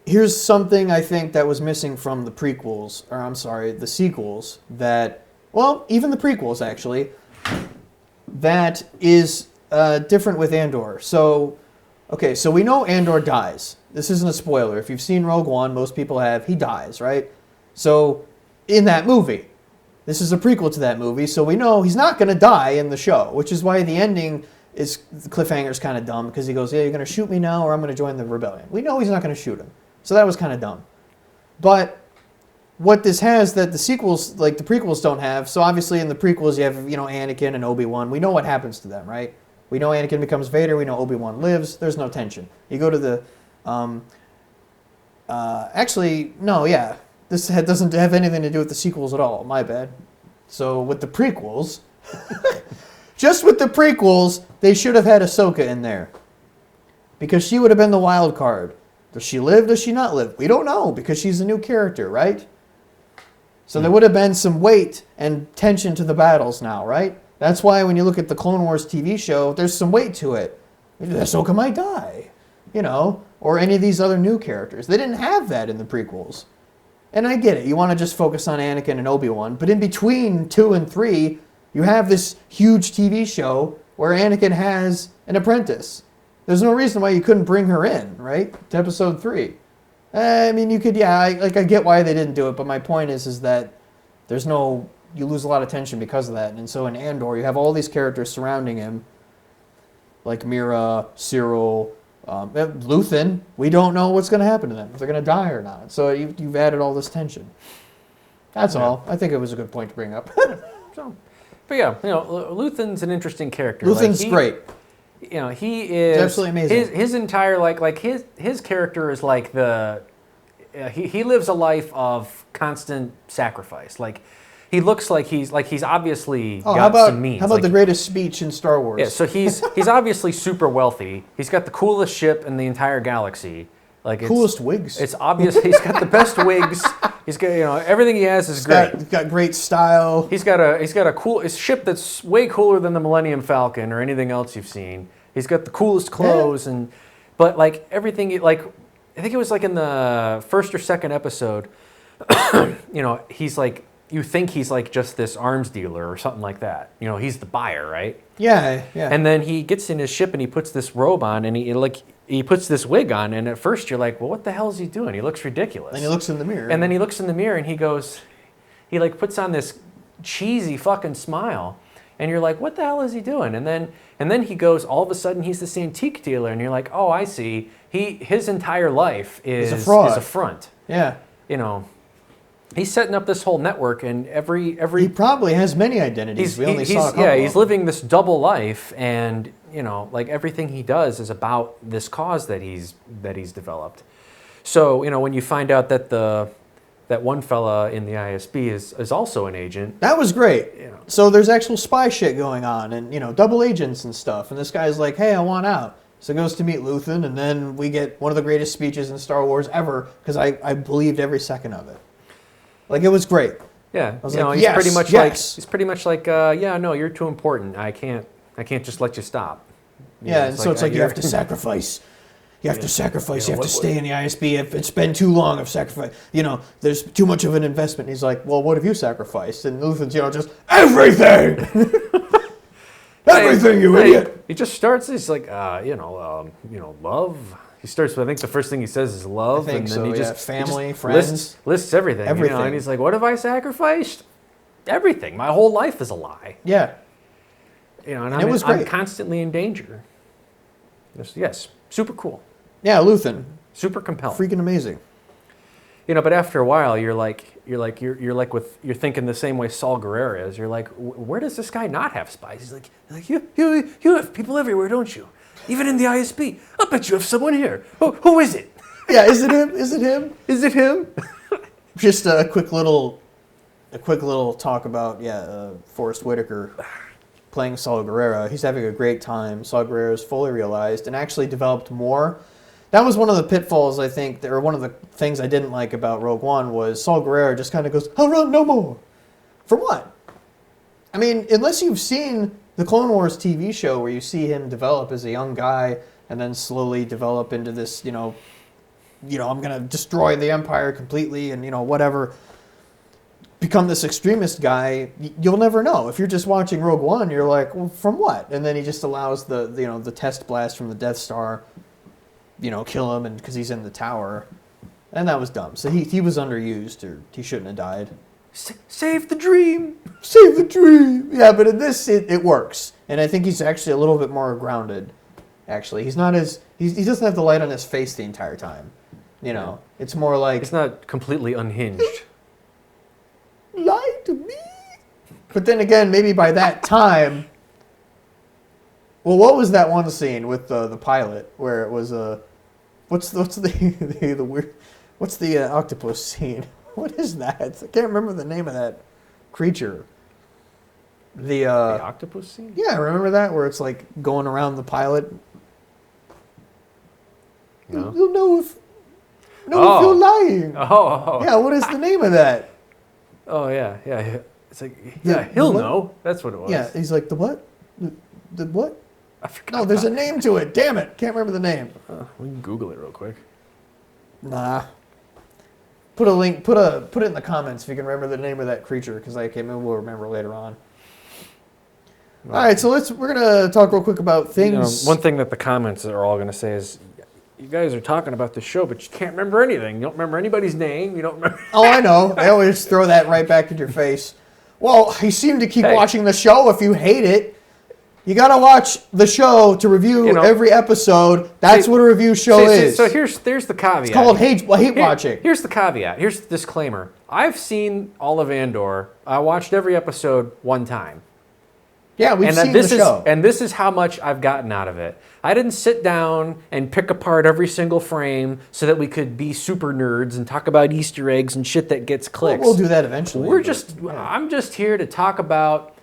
[SPEAKER 1] here's something I think that was missing from the prequels, or I'm sorry, the sequels, even the prequels actually, that is different with Andor. So we know Andor dies. This isn't a spoiler. If you've seen Rogue One, most people have, he dies, right? So, in that movie, this is a prequel to that movie, so we know he's not going to die in the show, which is why the ending is, the cliffhanger's kind of dumb, because he goes, yeah, you're going to shoot me now, or I'm going to join the rebellion. We know he's not going to shoot him, so that was kind of dumb. But what this has that the sequels, like the prequels, don't have, so obviously in the prequels you have, Anakin and Obi-Wan. We know what happens to them, right? We know Anakin becomes Vader, we know Obi-Wan lives, there's no tension. You go to the, this doesn't have anything to do with the sequels at all. My bad. So with the prequels, just with the prequels, they should have had Ahsoka in there. Because she would have been the wild card. Does she live? Does she not live? We don't know because she's a new character, right? So there would have been some weight and tension to the battles now, right? That's why when you look at the Clone Wars TV show, there's some weight to it. Ahsoka might die, or any of these other new characters. They didn't have that in the prequels. And I get it. You want to just focus on Anakin and Obi-Wan. But in between 2 and 3, you have this huge TV show where Anakin has an apprentice. There's no reason why you couldn't bring her in, right? To episode 3. I mean, you could, I get why they didn't do it. But my point is that you lose a lot of tension because of that. And so in Andor, you have all these characters surrounding him. Like Mira, Cyril, Luthen, we don't know what's going to happen to them, if they're going to die or not. So you've added all this tension. That's all. I think it was a good point to bring up.
[SPEAKER 2] Luthen's an interesting character.
[SPEAKER 1] Luthen's great.
[SPEAKER 2] He is
[SPEAKER 1] absolutely amazing.
[SPEAKER 2] His entire his character is like he lives a life of constant sacrifice. Like he looks like he's obviously got some means.
[SPEAKER 1] How about the greatest speech in Star Wars?
[SPEAKER 2] Yeah, so he's obviously super wealthy. He's got the coolest ship in the entire galaxy.
[SPEAKER 1] Coolest wigs.
[SPEAKER 2] It's obvious he's got the best wigs. He's got everything he has is great.
[SPEAKER 1] He's got great style.
[SPEAKER 2] He's got a cool ship that's way cooler than the Millennium Falcon or anything else you've seen. He's got the coolest clothes but everything I think it was in the first or second episode. He's you think he's just this arms dealer or something like that. He's the buyer, right?
[SPEAKER 1] Yeah.
[SPEAKER 2] And then he gets in his ship and he puts this robe on and he puts this wig on, and at first you're like, well, what the hell is he doing? He looks ridiculous.
[SPEAKER 1] And he looks in the mirror.
[SPEAKER 2] And then he looks in the mirror and he puts on this cheesy fucking smile. And you're like, what the hell is he doing? And then he goes, all of a sudden he's this antique dealer, and you're like, oh, I see. His entire life is
[SPEAKER 1] a fraud.
[SPEAKER 2] Is a front.
[SPEAKER 1] Yeah.
[SPEAKER 2] he's setting up this whole network, and every
[SPEAKER 1] He probably has many identities. We only saw a couple.
[SPEAKER 2] yeah,
[SPEAKER 1] of
[SPEAKER 2] he's
[SPEAKER 1] them.
[SPEAKER 2] living this double life, and like everything he does is about this cause that he's developed. So when you find out that that one fella in the ISB is also an agent.
[SPEAKER 1] That was great. So there's actual spy shit going on, and double agents and stuff. And this guy's like, "Hey, I want out." So he goes to meet Luthen, and then we get one of the greatest speeches in Star Wars ever, because I believed every second of it. Like, it was great.
[SPEAKER 2] Yeah,
[SPEAKER 1] I was
[SPEAKER 2] he's
[SPEAKER 1] yes,
[SPEAKER 2] pretty much
[SPEAKER 1] yes.
[SPEAKER 2] he's pretty much like, yeah, no, you're too important. I can't just let you stop.
[SPEAKER 1] And so it's like you have to sacrifice. You have to sacrifice. You have to stay in the ISB. If it's been too long of sacrifice, there's too much of an investment. And he's like, well, what have you sacrificed? And Luthen's, just everything. Everything, you idiot.
[SPEAKER 2] He just starts. He's like, love. He starts with, I think the first thing he says is love,
[SPEAKER 1] and then
[SPEAKER 2] so,
[SPEAKER 1] he
[SPEAKER 2] just
[SPEAKER 1] family,
[SPEAKER 2] he just
[SPEAKER 1] friends,
[SPEAKER 2] lists everything.
[SPEAKER 1] Everything.
[SPEAKER 2] And he's like, what have I sacrificed? Everything. My whole life is a lie.
[SPEAKER 1] Yeah.
[SPEAKER 2] And
[SPEAKER 1] I'm
[SPEAKER 2] constantly in danger. Yes, super cool.
[SPEAKER 1] Yeah, Luthen.
[SPEAKER 2] Super compelling.
[SPEAKER 1] Freaking amazing.
[SPEAKER 2] But after a while, you're thinking the same way Saul Guerrero is. You're like, where does this guy not have spies? He's like you have people everywhere, don't you? Even in the ISB. I bet you have someone here. Who is it?
[SPEAKER 1] Yeah, is it him? Is it him?
[SPEAKER 2] Is it him?
[SPEAKER 1] Just a quick little talk about Forrest Whitaker playing Saul Guerrero. He's having a great time. Saul Guerrero is fully realized and actually developed more. That was one of the pitfalls, I think, or one of the things I didn't like about Rogue One was Saul Guerrero just kind of goes, I'll run no more. For what? I mean, unless you've seen the Clone Wars TV show where you see him develop as a young guy and then slowly develop into this, I'm going to destroy the Empire completely and, whatever, become this extremist guy, you'll never know. If you're just watching Rogue One, you're like, well, from what? And then he just allows the test blast from the Death Star, kill him, and because he's in the tower. And that was dumb. So he was underused, or he shouldn't have died.
[SPEAKER 2] Save the dream!
[SPEAKER 1] Save the dream! Yeah, but in this, it works. And I think he's actually a little bit more grounded, actually. He's not as... he doesn't have the light on his face the entire time. It's more like...
[SPEAKER 2] It's not completely unhinged.
[SPEAKER 1] Lie to me? But then again, maybe by that time... Well, what was that one scene with the pilot where it was what's the weird, what's the octopus scene? What is that? I can't remember the name of that creature. The
[SPEAKER 2] octopus scene?
[SPEAKER 1] Yeah, remember that where it's like going around the pilot.
[SPEAKER 2] No.
[SPEAKER 1] You'll know if you're lying.
[SPEAKER 2] Oh.
[SPEAKER 1] Yeah, what is the name of that?
[SPEAKER 2] Oh yeah. It's like he'll know. That's what it was.
[SPEAKER 1] Yeah, he's like the what? The what?
[SPEAKER 2] I forgot.
[SPEAKER 1] No, there's a name to it. Damn it. Can't remember the name.
[SPEAKER 2] We can Google it real quick.
[SPEAKER 1] Nah. Put a link, put it in the comments if you can remember the name of that creature, because maybe we'll remember later on. All right, so we're going to talk real quick about things.
[SPEAKER 2] One thing that the comments are all going to say is, you guys are talking about the show, but you can't remember anything. You don't remember anybody's name. You don't remember...
[SPEAKER 1] Oh, I know. I always throw that right back in your face. Well, you seem to keep watching the show if you hate it. You got to watch the show to review every episode. That's what a review show is.
[SPEAKER 2] So here's the caveat.
[SPEAKER 1] It's called hate watching.
[SPEAKER 2] Here's the caveat. Here's the disclaimer. I've seen all of Andor. I watched every episode one time.
[SPEAKER 1] Yeah, we've seen the show.
[SPEAKER 2] And this is how much I've gotten out of it. I didn't sit down and pick apart every single frame so that we could be super nerds and talk about Easter eggs and shit that gets clicks.
[SPEAKER 1] Well, we'll do that eventually.
[SPEAKER 2] I'm just here to talk about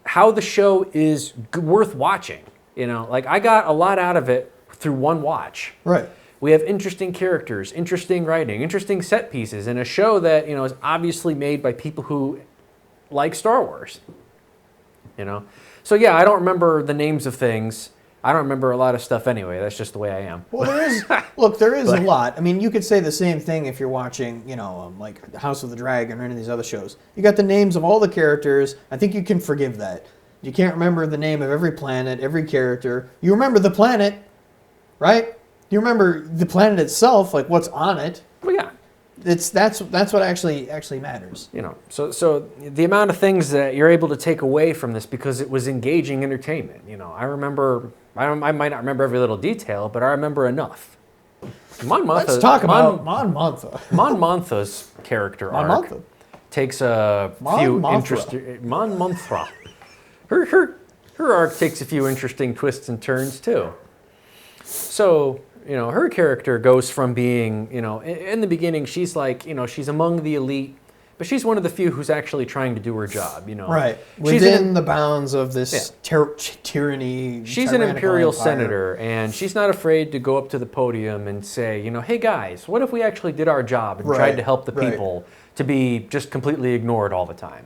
[SPEAKER 2] how the show is worth watching. I got a lot out of it through one watch.
[SPEAKER 1] Right.
[SPEAKER 2] We have interesting characters, interesting writing, interesting set pieces, and a show that is obviously made by people who like Star Wars. So yeah, I don't remember the names of things. I don't remember a lot of stuff anyway. That's just the way I am.
[SPEAKER 1] Well, there is a lot. I mean, you could say the same thing if you're watching, like House of the Dragon or any of these other shows. You got the names of all the characters. I think you can forgive that. You can't remember the name of every planet, every character. You remember the planet, right? You remember the planet itself, like what's on it.
[SPEAKER 2] Well, yeah.
[SPEAKER 1] That's what actually matters.
[SPEAKER 2] So the amount of things that you're able to take away from this because it was engaging entertainment. I remember. I might not remember every little detail, but I remember enough. Mon Mothma.
[SPEAKER 1] Let's talk about Mon Mothma.
[SPEAKER 2] Mon Mothma's character
[SPEAKER 1] Mon
[SPEAKER 2] arc
[SPEAKER 1] Mothma.
[SPEAKER 2] takes a
[SPEAKER 1] Mon
[SPEAKER 2] few
[SPEAKER 1] Mothma.
[SPEAKER 2] interesting. Mon Mothma. Her arc takes a few interesting twists and turns too. So, her character goes from being, in the beginning, she's like, she's among the elite, but she's one of the few who's actually trying to do her job,
[SPEAKER 1] Right. Within the bounds of this tyranny.
[SPEAKER 2] She's an imperial
[SPEAKER 1] empire.
[SPEAKER 2] senator, and she's not afraid to go up to the podium and say, hey guys, what if we actually did our job and tried to help the people to be just completely ignored all the time?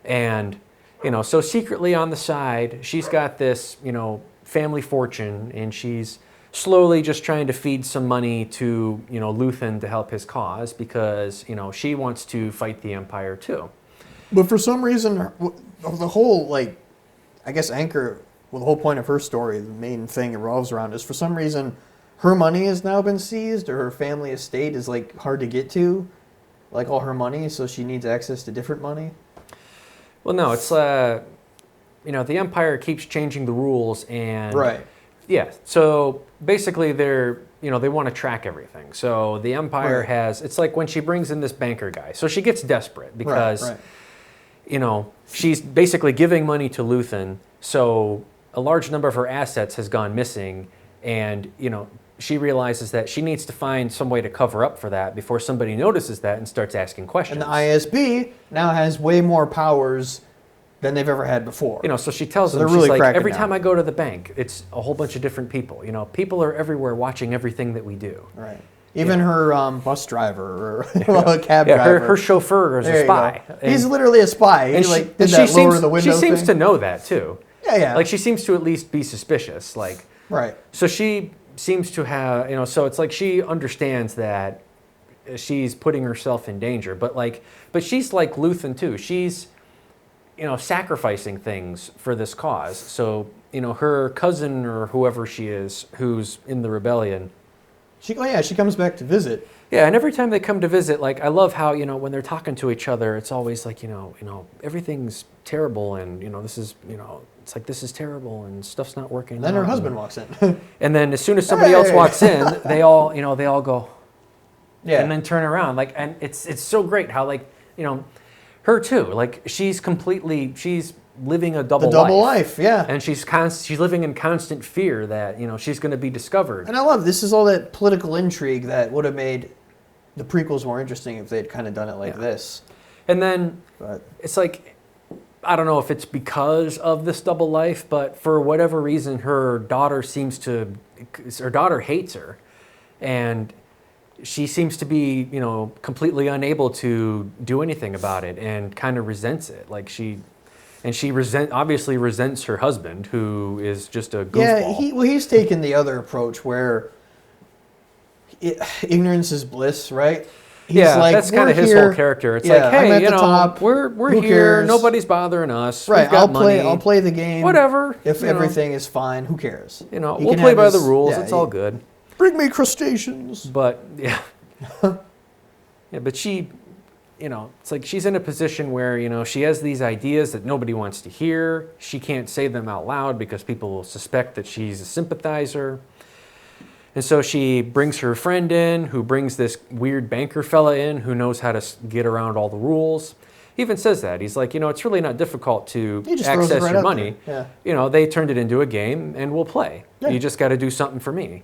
[SPEAKER 2] And, so secretly on the side, she's got this, family fortune, and she's slowly just trying to feed some money to, Luthen to help his cause because, she wants to fight the Empire too.
[SPEAKER 1] But for some reason, the whole, I guess the whole point of her story, the main thing it revolves around is for some reason her money has now been seized, or her family estate is, hard to get to, all her money, so she needs access to different money.
[SPEAKER 2] Well, no, it's, the Empire keeps changing the rules and...
[SPEAKER 1] Right.
[SPEAKER 2] Yeah, so basically they want to track everything. So the Empire has, it's like when she brings in this banker guy. So she gets desperate because, she's basically giving money to Luthen. So a large number of her assets has gone missing. And, she realizes that she needs to find some way to cover up for that before somebody notices that and starts asking questions.
[SPEAKER 1] And the ISB now has way more powers than they've ever had before.
[SPEAKER 2] So she tells them, she's like, every time I go to the bank, it's a whole bunch of different people. People are everywhere watching everything that we do.
[SPEAKER 1] Right. Even her bus driver or a cab driver.
[SPEAKER 2] Her chauffeur is a spy.
[SPEAKER 1] He's literally a spy. He did that lower the window
[SPEAKER 2] She seems
[SPEAKER 1] thing.
[SPEAKER 2] to know that too.
[SPEAKER 1] Yeah.
[SPEAKER 2] She seems to at least be suspicious.
[SPEAKER 1] Right.
[SPEAKER 2] So she seems to have, so it's like she understands that she's putting herself in danger. But she's like Luthen too. She's sacrificing things for this cause. So, her cousin or whoever she is who's in the rebellion.
[SPEAKER 1] She comes back to visit.
[SPEAKER 2] Yeah, and every time they come to visit, I love how, when they're talking to each other, it's always everything's terrible and, this is, it's like this is terrible and stuff's not working.
[SPEAKER 1] Then her husband walks in.
[SPEAKER 2] And then as soon as somebody else walks in, they all go, and then turn around. And it's so great how, her too. She's living a double
[SPEAKER 1] life, yeah.
[SPEAKER 2] And she's living in constant fear that, she's going to be discovered.
[SPEAKER 1] And I love this is all that political intrigue that would have made the prequels more interesting if they'd kind of done it like this.
[SPEAKER 2] And then it's I don't know if it's because of this double life, but for whatever reason, her daughter hates her. And she seems to be, completely unable to do anything about it and kind of resents it. She obviously resents her husband, who is just a goofball.
[SPEAKER 1] Yeah, he's taken the other approach where ignorance is bliss, right? He's
[SPEAKER 2] that's kind of his whole character. It's hey,
[SPEAKER 1] top.
[SPEAKER 2] we're
[SPEAKER 1] Who
[SPEAKER 2] here.
[SPEAKER 1] cares?
[SPEAKER 2] Nobody's bothering us.
[SPEAKER 1] Right,
[SPEAKER 2] We've got money.
[SPEAKER 1] I'll play the game.
[SPEAKER 2] Whatever.
[SPEAKER 1] If everything is fine, who cares?
[SPEAKER 2] We'll play by the rules. It's all good.
[SPEAKER 1] Bring me crustaceans.
[SPEAKER 2] But but she, it's she's in a position where, she has these ideas that nobody wants to hear. She can't say them out loud because people will suspect that she's a sympathizer. And so she brings her friend in, who brings this weird banker fella in who knows how to get around all the rules. He even says that. He's like, it's really not difficult to access your money.
[SPEAKER 1] Yeah.
[SPEAKER 2] They turned it into a game and we'll play. Yeah. You just got to do something for me.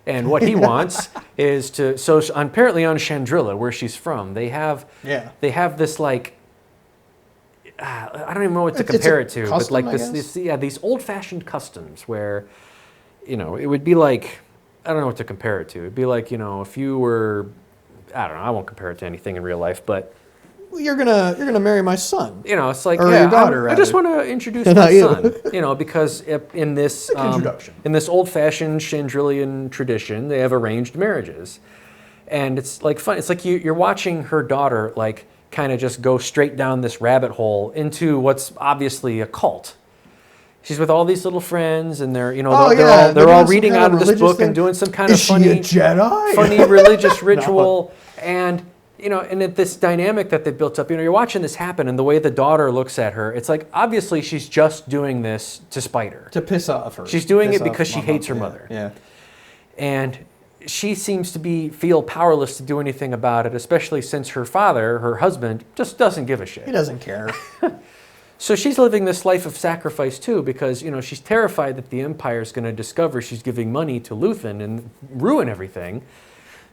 [SPEAKER 2] And what he wants is to, apparently on Chandrilla, where she's from, they have this I don't even know what to compare it to,
[SPEAKER 1] custom,
[SPEAKER 2] but these old-fashioned customs where, it would be like, I don't know what to compare it to. It'd be like, if you were, I don't know, I won't compare it to anything in real life, but
[SPEAKER 1] you're gonna marry my son.
[SPEAKER 2] It's like,
[SPEAKER 1] or your daughter.
[SPEAKER 2] I just want to introduce my son. Because in this in this old-fashioned Chandrillian tradition, they have arranged marriages, and it's fun. It's like you're watching her daughter kind of just go straight down this rabbit hole into what's obviously a cult. She's with all these little friends, and they're they're all reading out of this book and doing some kind of funny
[SPEAKER 1] Jedi?
[SPEAKER 2] funny religious ritual, and. And at this dynamic that they built up, you're watching this happen, and the way the daughter looks at her, it's obviously she's just doing this to spite her.
[SPEAKER 1] To piss off her.
[SPEAKER 2] She's doing it because she hates her mother.
[SPEAKER 1] Yeah.
[SPEAKER 2] And, she seems to feel powerless to do anything about it, especially since her father, her husband, just doesn't give a shit.
[SPEAKER 1] He doesn't care.
[SPEAKER 2] So she's living this life of sacrifice too, because she's terrified that the Empire's going to discover she's giving money to Luthen and ruin everything.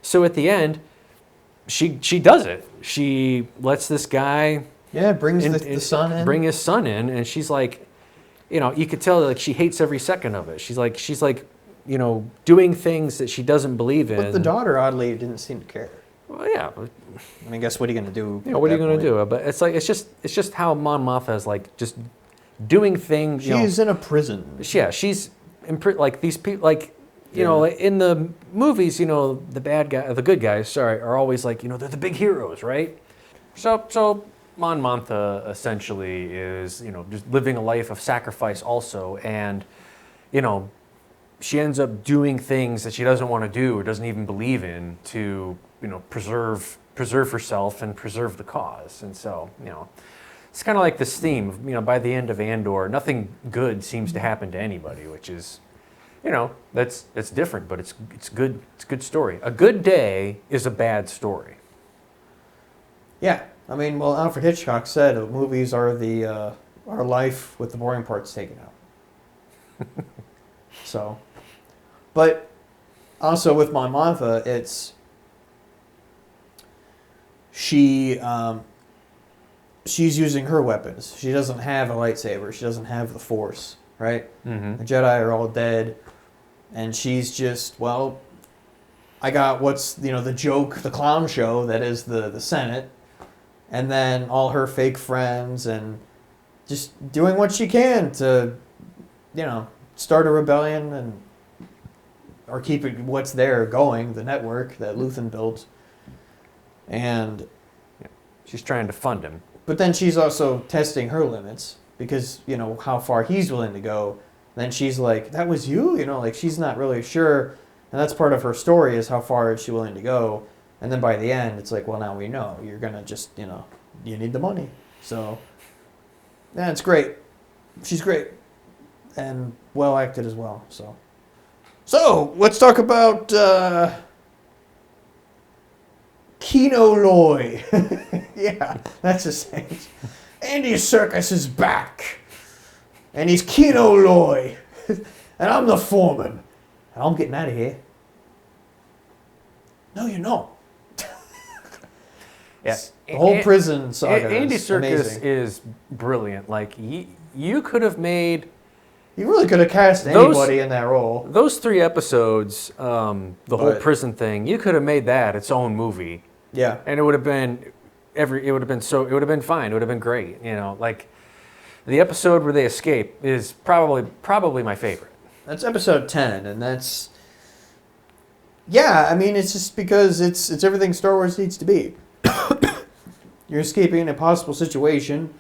[SPEAKER 2] So at the end, she does it. She lets this guy
[SPEAKER 1] brings the son in.
[SPEAKER 2] Bring his son in, and she's like, you could tell like she hates every second of it. She's like, doing things that she doesn't believe in.
[SPEAKER 1] But the daughter, oddly, didn't seem to care.
[SPEAKER 2] Well, yeah.
[SPEAKER 1] I mean, guess what are you going to do?
[SPEAKER 2] What are you going to do? But it's like it's just how Mon Mothma is like just doing things.
[SPEAKER 1] She's in a prison.
[SPEAKER 2] Yeah, she's like these people. Like in the movies, the good guys, are always like they're the big heroes, right? So Mon Mothma essentially is just living a life of sacrifice also, and she ends up doing things that she doesn't want to do or doesn't even believe in to preserve herself and preserve the cause. And so it's kind of like this theme of by the end of Andor, nothing good seems to happen to anybody, which is that's different, but it's good. It's a good story. A good day is a bad story.
[SPEAKER 1] Yeah, I mean, well, Alfred Hitchcock said movies are our life with the boring parts taken out. So, but also with Mon Mothma, it's she's using her weapons. She doesn't have a lightsaber. She doesn't have the Force, right?
[SPEAKER 2] Mm-hmm.
[SPEAKER 1] The Jedi are all dead, and she's just, well, I got what's the joke, the clown show that is the Senate, and then all her fake friends, and just doing what she can to, start a rebellion or keep it what's there going, the network that Luthen built. And
[SPEAKER 2] she's trying to fund him.
[SPEAKER 1] But then she's also testing her limits because, how far he's willing to go. Then she's like, that was you? Like she's not really sure. And that's part of her story is how far is she willing to go. And then by the end, it's like, well, now we know. You're going to just, you need the money. So, yeah, it's great. She's great. And well acted as well. So let's talk about Kino Loy. Yeah, that's his name. Andy Serkis is back. And he's Kino Loy. And I'm the foreman. And I'm getting out of here. No, you're not.
[SPEAKER 2] Yeah.
[SPEAKER 1] The whole prison saga
[SPEAKER 2] Andy
[SPEAKER 1] is
[SPEAKER 2] Serkis
[SPEAKER 1] amazing.
[SPEAKER 2] is brilliant. Like, you could have made...
[SPEAKER 1] You really could have cast anybody in that role.
[SPEAKER 2] Those 3 episodes, whole prison thing, you could have made that its own movie.
[SPEAKER 1] Yeah.
[SPEAKER 2] And it would have been fine. It would have been great. Like the episode where they escape is probably my favorite.
[SPEAKER 1] That's episode 10, and that's... Yeah, I mean, it's just because it's everything Star Wars needs to be. You're escaping an impossible situation.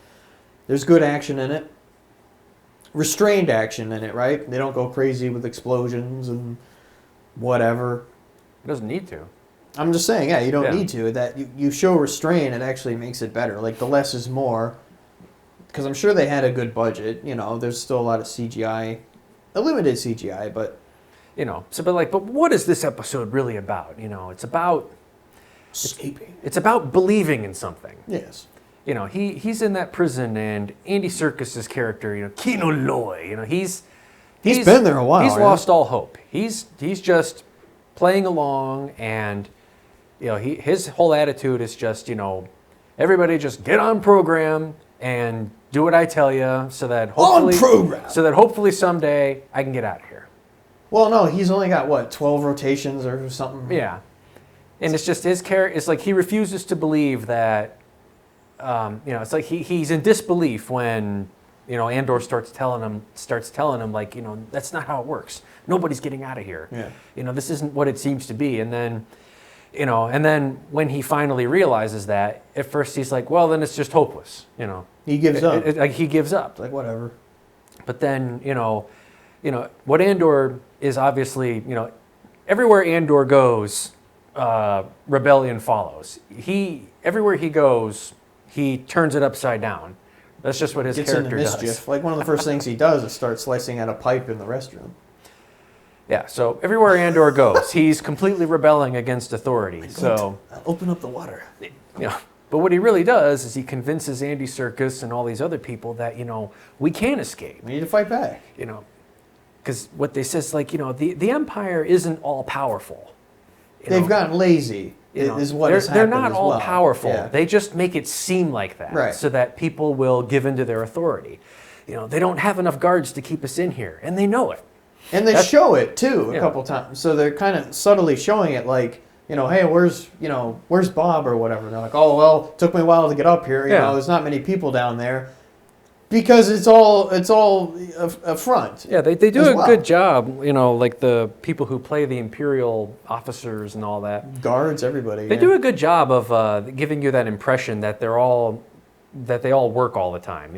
[SPEAKER 1] There's good action in it. Restrained action in it, right? They don't go crazy with explosions and whatever.
[SPEAKER 2] It doesn't need to.
[SPEAKER 1] I'm just saying, you don't need to. That you show restraint, it actually makes it better. Like, the less is more. Because I'm sure they had a good budget. There's still a lot of CGI. A limited CGI, but...
[SPEAKER 2] But what is this episode really about? It's about...
[SPEAKER 1] escaping.
[SPEAKER 2] It's about believing in something.
[SPEAKER 1] Yes.
[SPEAKER 2] He's in that prison, and Andy Serkis's character, Kino Loy, he's
[SPEAKER 1] been there a while.
[SPEAKER 2] He's lost all hope. He's just playing along, and his whole attitude is just everybody just get on program and do what I tell you, so that hopefully someday I can get out of here.
[SPEAKER 1] Well, no, he's only got 12 rotations or something.
[SPEAKER 2] Yeah, and it's just his character. It's like he refuses to believe that. It's like he's in disbelief when Andor starts telling him like that's not how it works. Nobody's getting out of here.
[SPEAKER 1] Yeah.
[SPEAKER 2] This isn't what it seems to be. And then when he finally realizes that, at first he's like, well, then it's just hopeless.
[SPEAKER 1] He gives up.
[SPEAKER 2] He gives up.
[SPEAKER 1] It's like whatever.
[SPEAKER 2] But then what Andor is obviously everywhere Andor goes, rebellion follows. Everywhere he goes, he turns it upside down. That's just what his character
[SPEAKER 1] into mischief.
[SPEAKER 2] does.
[SPEAKER 1] Like one of the first things he does is start slicing out a pipe in the restroom.
[SPEAKER 2] Yeah, so everywhere Andor goes, he's completely rebelling against authority. So
[SPEAKER 1] open up the water.
[SPEAKER 2] But what he really does is he convinces Andy Serkis and all these other people that, we can escape.
[SPEAKER 1] We need to fight back.
[SPEAKER 2] Because what they say is like, the Empire isn't all powerful.
[SPEAKER 1] They've gotten lazy. Is what has happened.
[SPEAKER 2] They're not
[SPEAKER 1] as
[SPEAKER 2] all
[SPEAKER 1] well.
[SPEAKER 2] powerful.
[SPEAKER 1] Yeah.
[SPEAKER 2] They just make it seem like that,
[SPEAKER 1] right.
[SPEAKER 2] so that people will give in to their authority. They don't have enough guards to keep us in here, and they know it.
[SPEAKER 1] And they show it too a couple times. So they're kind of subtly showing it, like, hey, where's Bob or whatever? And they're like, oh well, it took me a while to get up here. There's not many people down there. Because it's all a front.
[SPEAKER 2] Yeah, they do a good job, like the people who play the Imperial officers and all that.
[SPEAKER 1] Guards, everybody.
[SPEAKER 2] They do a good job of giving you that impression that they all work all the time.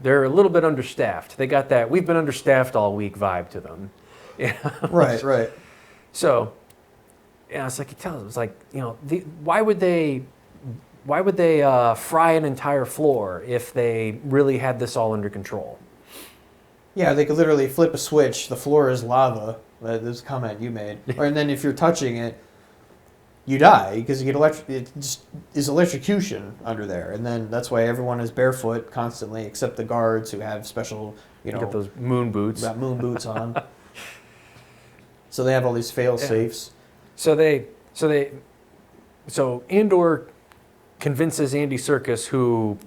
[SPEAKER 2] They're a little bit understaffed. They got that "we've been understaffed all week" vibe to them.
[SPEAKER 1] Right.
[SPEAKER 2] So, it's like he tells us, like, why would they fry an entire floor if they really had this all under control?
[SPEAKER 1] Yeah, they could literally flip a switch. The floor is lava. This comment you made. And then if you're touching it, you die because you get it just is electrocution under there. And then that's why everyone is barefoot constantly, except the guards who have special,
[SPEAKER 2] You got those moon boots.
[SPEAKER 1] Got moon boots on. So they have all these fail safes.
[SPEAKER 2] So Andor convinces Andy Serkis, who,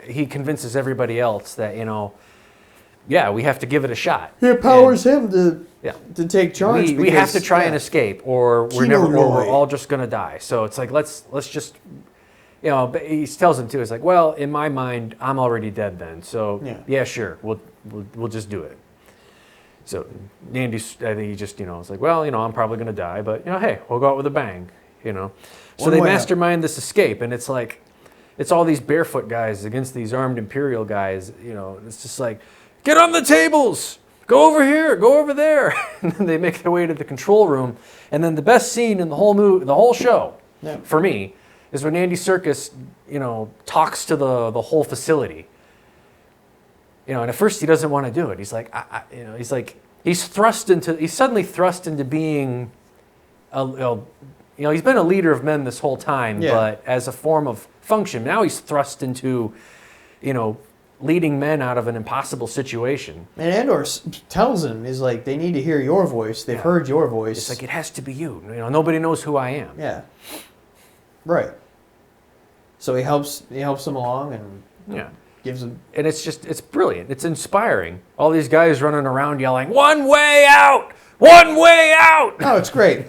[SPEAKER 2] he convinces everybody else that, we have to give it a shot.
[SPEAKER 1] He empowers him to take charge.
[SPEAKER 2] We have to try and escape, or we're all just going to die. So it's like, let's just, but he tells him too, it's like, well, in my mind, I'm already dead then. So yeah sure, we'll just do it. So Andy, I think he just, it's like, well, I'm probably going to die, but, hey, we'll go out with a bang, So they mastermind this escape, and it's like, it's all these barefoot guys against these armed Imperial guys, It's just like, get on the tables, go over here, go over there. And then they make their way to the control room, and then the best scene in the whole movie, the whole show, for me, is when Andy Serkis, talks to the whole facility. And at first he doesn't want to do it. He's like, he's suddenly thrust into being, he's been a leader of men this whole time, but as a form of function, now he's thrust into, leading men out of an impossible situation.
[SPEAKER 1] And Andor tells him, he's like, they need to hear your voice. They've heard your voice.
[SPEAKER 2] It's like, it has to be you. Nobody knows who I am.
[SPEAKER 1] Yeah. Right. So he helps them along and gives them.
[SPEAKER 2] And it's brilliant. It's inspiring. All these guys running around yelling, "One way out! One way out!"
[SPEAKER 1] Oh, it's great.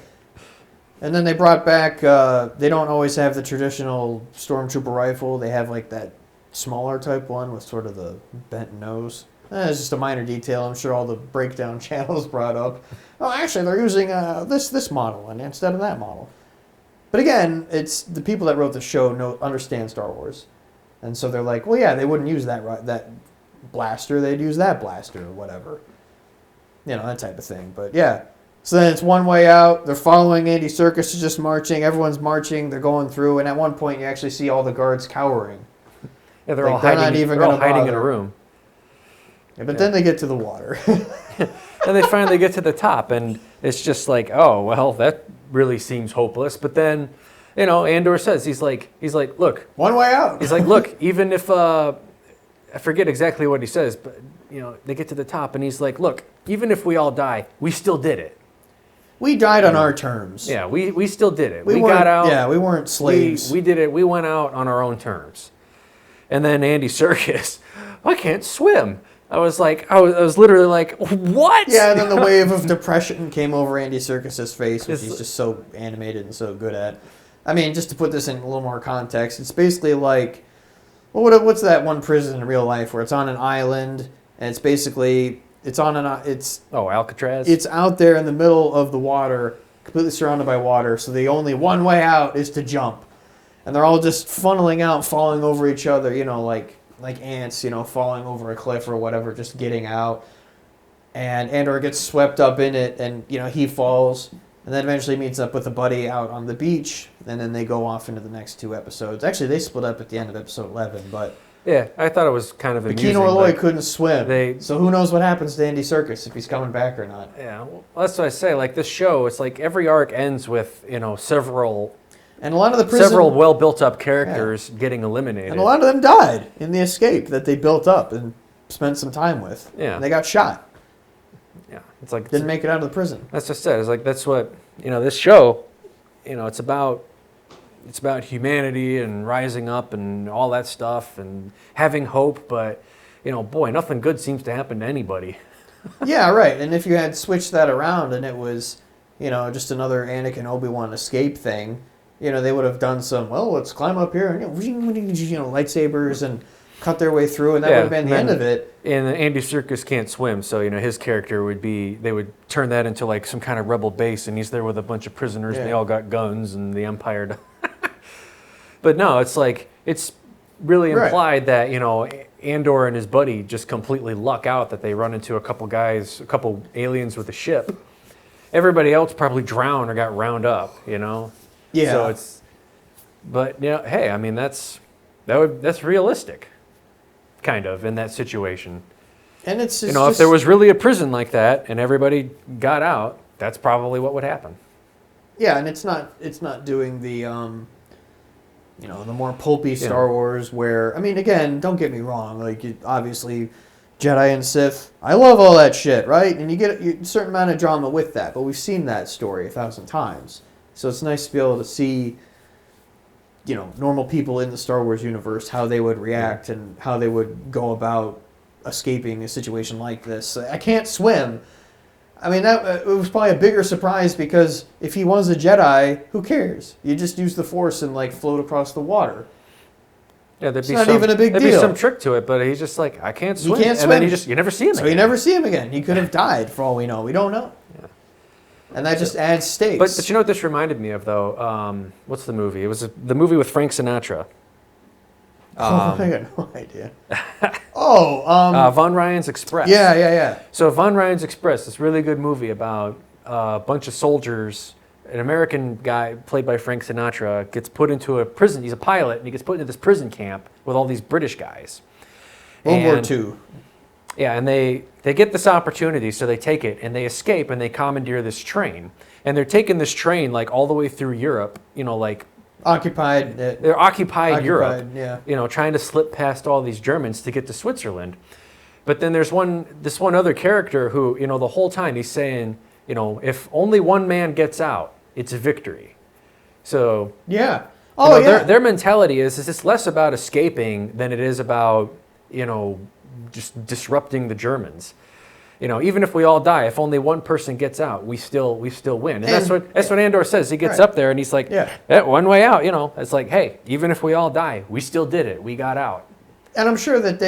[SPEAKER 1] And then they brought back, they don't always have the traditional stormtrooper rifle. They have like that smaller type one with sort of the bent nose. It's just a minor detail. I'm sure all the breakdown channels brought up. Oh, actually, they're using this model instead of that model. But again, it's the people that wrote the show understand Star Wars. And so they're like, well, yeah, they wouldn't use that blaster. They'd use that blaster or whatever. That type of thing. But yeah. So then it's one way out. They're following Andy Serkis is just marching. Everyone's marching. They're going through. And at one point, you actually see all the guards cowering.
[SPEAKER 2] Yeah, they're all hiding in a room.
[SPEAKER 1] Yeah, but then they get to the water.
[SPEAKER 2] And they finally get to the top. And it's just like, oh, well, that really seems hopeless. But then, Andor says, he's like, look.
[SPEAKER 1] One way out.
[SPEAKER 2] He's like, look, even if, I forget exactly what he says, but, they get to the top. And he's like, look, even if we all die, we still did it.
[SPEAKER 1] We died on our terms.
[SPEAKER 2] Yeah, we still did it. We got out.
[SPEAKER 1] Yeah, we weren't slaves.
[SPEAKER 2] We did it. We went out on our own terms. And then Andy Serkis, I can't swim. I was literally like, what?
[SPEAKER 1] Yeah, and then the wave of depression came over Andy Serkis's face, which he's just so animated and so good at. I mean, just to put this in a little more context, it's basically like, well, what's that one prison in real life where it's on an island and it's basically
[SPEAKER 2] Alcatraz.
[SPEAKER 1] It's out there in the middle of the water, completely surrounded by water. So the only one way out is to jump, and they're all just funneling out, falling over each other. Like ants, falling over a cliff or whatever, just getting out. And Andor gets swept up in it, and he falls, and then eventually meets up with a buddy out on the beach, and then they go off into the next two episodes. Actually, they split up at the end of episode 11, but
[SPEAKER 2] Yeah, I thought it was kind of amusing.
[SPEAKER 1] Keenor Loy couldn't swim,
[SPEAKER 2] they-
[SPEAKER 1] so who knows what happens to Andy Serkis if he's coming back or not.
[SPEAKER 2] Yeah, well, that's what I say. Like this show, it's like every arc ends with several
[SPEAKER 1] And a lot of the prison,
[SPEAKER 2] several well built up characters getting eliminated.
[SPEAKER 1] and a lot of them died in the escape that they built up and spent some time with.
[SPEAKER 2] Yeah.
[SPEAKER 1] And they got shot.
[SPEAKER 2] Yeah, it's like
[SPEAKER 1] Didn't make it out of the prison.
[SPEAKER 2] that's what I said. It's like that's what this show. It's about humanity and rising up and all that stuff and having hope. But boy, nothing good seems to happen to anybody.
[SPEAKER 1] Yeah, right. And if you had switched that around and it was, just another Anakin Obi-Wan escape thing, they would have done some, well, let's climb up here and, lightsabers and cut their way through, and that would have been the end of it.
[SPEAKER 2] And Andy Serkis can't swim, so his character they would turn that into like some kind of rebel base, and he's there with a bunch of prisoners, and they all got guns, and the Empire. But no, it's like it's really implied that Andor and his buddy just completely luck out that they run into a couple aliens with a ship. Everybody else probably drowned or got round up, Yeah. So but hey, I mean that's realistic, kind of in that situation.
[SPEAKER 1] And it's just,
[SPEAKER 2] if there was really a prison like that and everybody got out, that's probably what would happen.
[SPEAKER 1] Yeah, and it's not doing the the more pulpy Star Wars where, I mean, again, don't get me wrong, like obviously Jedi and Sith, I love all that shit, right? And you get a certain amount of drama with that, but we've seen that story 1,000 times. So it's nice to be able to see normal people in the Star Wars universe, how they would react and how they would go about escaping a situation like this. I can't swim. I mean, it was probably a bigger surprise because if he was a Jedi, who cares? You just use the Force and float across the water.
[SPEAKER 2] Yeah,
[SPEAKER 1] It's not even a big
[SPEAKER 2] There'd
[SPEAKER 1] deal.
[SPEAKER 2] be some trick to it, but he's just like, I can't swim.
[SPEAKER 1] He can't
[SPEAKER 2] and then
[SPEAKER 1] swim.
[SPEAKER 2] you never see him
[SPEAKER 1] So
[SPEAKER 2] again.
[SPEAKER 1] you never see him again. He could have died for all we know. We don't know.
[SPEAKER 2] Yeah.
[SPEAKER 1] And that just adds stakes.
[SPEAKER 2] But you know what this reminded me of, though? What's the movie? It was the movie with Frank Sinatra.
[SPEAKER 1] I got no idea.
[SPEAKER 2] Von Ryan's Express.
[SPEAKER 1] Yeah.
[SPEAKER 2] So Von Ryan's Express, this really good movie about a bunch of soldiers. An American guy played by Frank Sinatra gets put into a prison. He's a pilot, and he gets put into this prison camp with all these British guys.
[SPEAKER 1] World War II.
[SPEAKER 2] Yeah, and they get this opportunity, so they take it, and they escape, and they commandeer this train. And they're taking this train all the way through Europe,
[SPEAKER 1] Occupied.
[SPEAKER 2] they're occupied Europe,
[SPEAKER 1] yeah.
[SPEAKER 2] Trying to slip past all these Germans to get to Switzerland. But then there's this one other character who, the whole time he's saying, if only one man gets out, it's a victory. So
[SPEAKER 1] Yeah.
[SPEAKER 2] their mentality is it's less about escaping than it is about, just disrupting the Germans. Even if we all die, if only one person gets out, we still win. And that's what Andor says. He gets up there and he's like, one way out. It's like, hey, even if we all die, we still did it. We got out.
[SPEAKER 1] And I'm sure that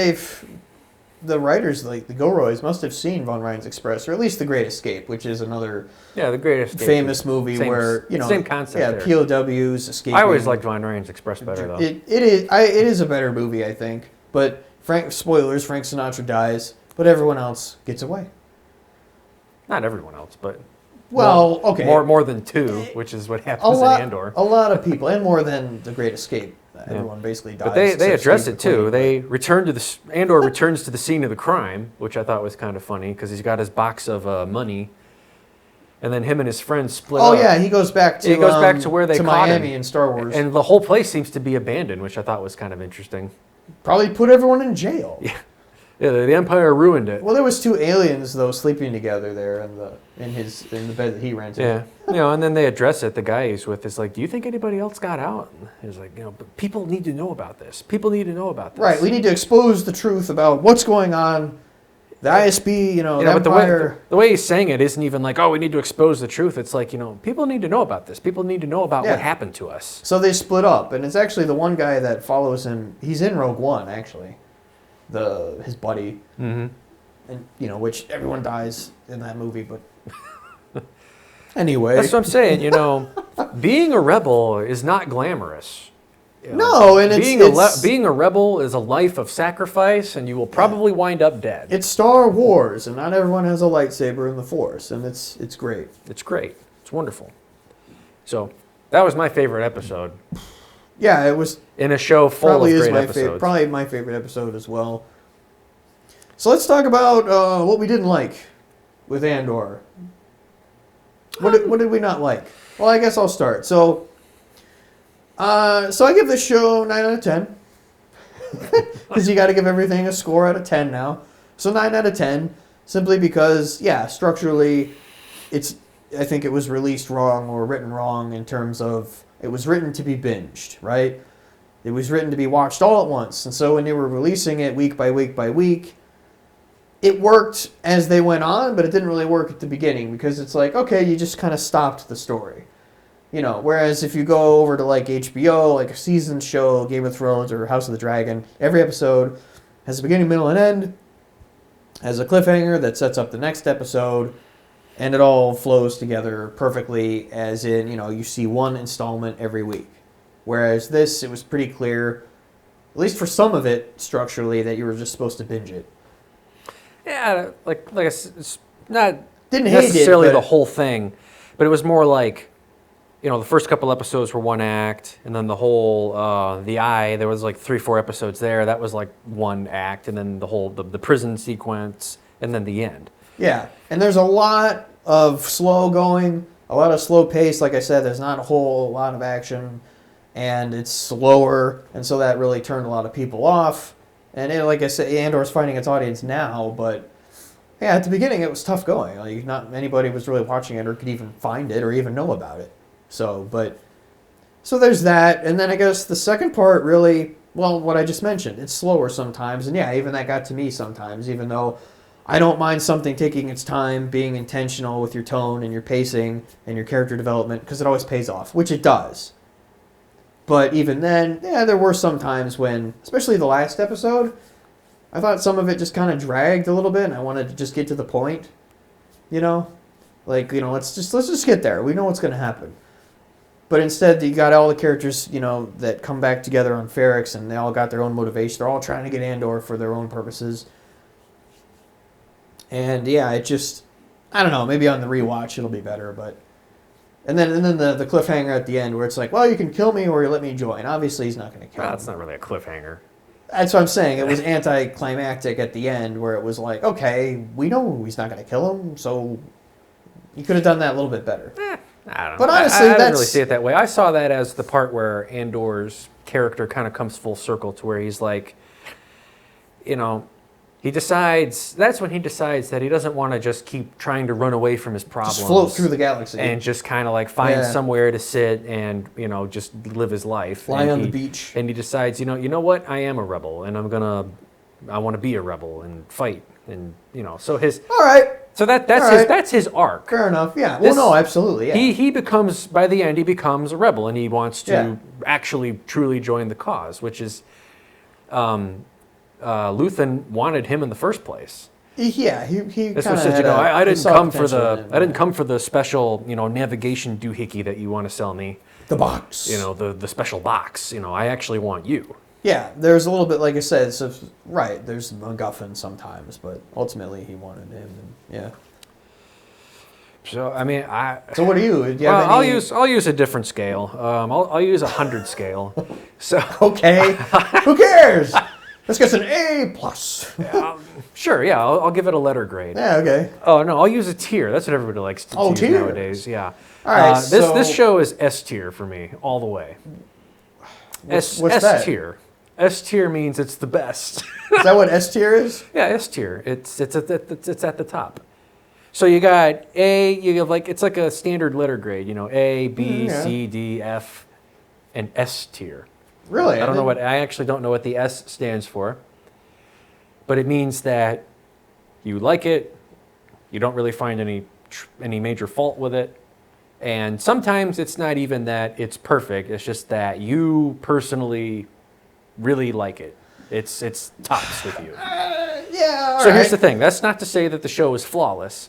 [SPEAKER 1] the writers, the Gilroys, must have seen Von Ryan's Express, or at least The Great Escape, which is another
[SPEAKER 2] The Great Escape
[SPEAKER 1] famous movie where
[SPEAKER 2] same concept.
[SPEAKER 1] Yeah,
[SPEAKER 2] there.
[SPEAKER 1] POWs escaping.
[SPEAKER 2] I always liked Von Ryan's Express better though.
[SPEAKER 1] It is a better movie, I think. But spoilers, Frank Sinatra dies. But everyone else gets away.
[SPEAKER 2] Not everyone else, but
[SPEAKER 1] okay,
[SPEAKER 2] more than two, which is what happens in Andor.
[SPEAKER 1] A lot of people, and more than The Great Escape. Everyone basically dies.
[SPEAKER 2] But they address it too. They return to Andor returns to the scene of the crime, which I thought was kind of funny because he's got his box of money, and then him and his friends split up.
[SPEAKER 1] Oh yeah, he goes back to
[SPEAKER 2] where they
[SPEAKER 1] to
[SPEAKER 2] caught
[SPEAKER 1] Miami
[SPEAKER 2] him.
[SPEAKER 1] in Star Wars,
[SPEAKER 2] and the whole place seems to be abandoned, which I thought was kind of interesting.
[SPEAKER 1] Probably put everyone in jail.
[SPEAKER 2] Yeah, the Empire ruined it.
[SPEAKER 1] Well, there was two aliens though sleeping together there in the bed that he rented.
[SPEAKER 2] Yeah, and then they address it. The guy he's with is like, "Do you think anybody else got out?" And he's like, but people need to know about this. People need to know about this.
[SPEAKER 1] Right. We need to expose the truth about what's going on. The ISB, the Empire.
[SPEAKER 2] But the way he's saying it isn't even like, "Oh, we need to expose the truth." It's like, people need to know about this. People need to know about what happened to us.
[SPEAKER 1] So they split up, and it's actually the one guy that follows him. He's in Rogue One, actually. His buddy, and which everyone dies in that movie, but anyway,
[SPEAKER 2] that's what I'm saying. Being a rebel is not glamorous.
[SPEAKER 1] No, and
[SPEAKER 2] being a rebel is a life of sacrifice, and you will probably wind up dead.
[SPEAKER 1] It's Star Wars, and not everyone has a lightsaber in the Force, and it's great.
[SPEAKER 2] It's great. It's wonderful. So that was my favorite episode.
[SPEAKER 1] Yeah, it was
[SPEAKER 2] in a show full
[SPEAKER 1] probably
[SPEAKER 2] of
[SPEAKER 1] is
[SPEAKER 2] great
[SPEAKER 1] my
[SPEAKER 2] episodes.
[SPEAKER 1] probably my favorite episode as well. So let's talk about what we didn't like with Andor. What did we not like? Well, I guess I'll start. So I give this show 9 out of 10. Because you got to give everything a score out of 10 now. So 9 out of 10, simply because, yeah, structurally, I think it was released wrong or written wrong in terms of it was written to be binged, right? It was written to be watched all at once. And so when they were releasing it week by week by week, it worked as they went on, but it didn't really work at the beginning because it's like, okay, you just kind of stopped the story. You know, whereas if you go over to like HBO, like a season show, Game of Thrones or House of the Dragon, every episode has a beginning, middle, and end, has a cliffhanger that sets up the next episode, and it all flows together perfectly, as in, you know, you see one installment every week. Whereas this, it was pretty clear, at least for some of it, structurally, that you were just supposed to binge it.
[SPEAKER 2] Yeah, like it's not
[SPEAKER 1] Didn't hate
[SPEAKER 2] necessarily
[SPEAKER 1] it, but
[SPEAKER 2] the whole thing, but it was more like, you know, the first couple episodes were one act, and then the whole the Eye, there was like 3-4 episodes there. That was like one act, and then the whole the prison sequence, and then the end.
[SPEAKER 1] Yeah, and there's a lot of slow going, a lot of slow pace. Like I said, there's not a whole lot of action, and it's slower, and so that really turned a lot of people off. And like I said, Andor's finding its audience now, but yeah, at the beginning it was tough going. Like not anybody was really watching it or could even find it or even know about it. So there's that, and then I guess the second part really, well, what I just mentioned, it's slower sometimes, and yeah, even that got to me sometimes, even though I don't mind something taking its time, being intentional with your tone and your pacing and your character development, because it always pays off, which it does. But even then, yeah, there were some times when, especially the last episode, I thought some of it just kind of dragged a little bit, and I wanted to just get to the point, you know? Like, you know, let's just get there. We know what's going to happen. But instead, you got all the characters, you know, that come back together on Ferrix, and they all got their own motivation. They're all trying to get Andor for their own purposes. And yeah, it just, I don't know, maybe on the rewatch it'll be better, but and then the cliffhanger at the end where it's like, well, you can kill me or you let me join. Obviously, he's not going to kill
[SPEAKER 2] Well,
[SPEAKER 1] him.
[SPEAKER 2] that's not really a cliffhanger.
[SPEAKER 1] That's what I'm saying. It was anticlimactic at the end where it was like, okay, we know he's not going to kill him, so you could have done that a little bit better.
[SPEAKER 2] I don't know.
[SPEAKER 1] But honestly,
[SPEAKER 2] I didn't really see it that way. I saw that as the part where Andor's character kind of comes full circle to where he's like, you know, that's when he decides that he doesn't want to just keep trying to run away from his problems.
[SPEAKER 1] Just float through the galaxy.
[SPEAKER 2] And just kind of like find somewhere to sit and, you know, just live his life.
[SPEAKER 1] Lie on the beach.
[SPEAKER 2] And he decides, you know what? I am a rebel, and I want to be a rebel and fight. And, you know, so
[SPEAKER 1] All right.
[SPEAKER 2] So that's his arc.
[SPEAKER 1] Fair enough. Yeah. Well, no, absolutely. Yeah.
[SPEAKER 2] He becomes, by the end, he becomes a rebel, and he wants to actually truly join the cause, which is, Luthen wanted him in the first place.
[SPEAKER 1] Yeah, he
[SPEAKER 2] This
[SPEAKER 1] kind
[SPEAKER 2] was
[SPEAKER 1] of
[SPEAKER 2] said, you know, I didn't come for the special, you know, navigation doohickey that you want to sell me.
[SPEAKER 1] The box.
[SPEAKER 2] You know, the special box. You know, I actually want you.
[SPEAKER 1] Yeah, there's a little bit, like I said, so, right, there's MacGuffin sometimes, but ultimately he wanted him, and yeah.
[SPEAKER 2] So, I mean,
[SPEAKER 1] So what do you have any...
[SPEAKER 2] I'll use a different scale. I'll use 100 scale. So
[SPEAKER 1] Okay, who cares? Let's get an A+.
[SPEAKER 2] Sure, yeah, I'll give it a letter grade.
[SPEAKER 1] Yeah, okay.
[SPEAKER 2] Oh, no, I'll use a tier. That's what everybody likes to use
[SPEAKER 1] tier
[SPEAKER 2] nowadays, yeah.
[SPEAKER 1] All right,
[SPEAKER 2] this show is S tier for me, all the way.
[SPEAKER 1] What's
[SPEAKER 2] S
[SPEAKER 1] that?
[SPEAKER 2] tier. S tier means it's the best.
[SPEAKER 1] Is that what S tier is?
[SPEAKER 2] Yeah, S tier. It's at the top. So you got A. You have it's like a standard letter grade. You know, A, B, C, D, F, and S tier.
[SPEAKER 1] Really?
[SPEAKER 2] I actually don't know what the S stands for. But it means that you like it. You don't really find any major fault with it. And sometimes it's not even that it's perfect. It's just that you personally really like it. It's tops with you.
[SPEAKER 1] Yeah,
[SPEAKER 2] So here's the thing. That's not to say that the show is flawless.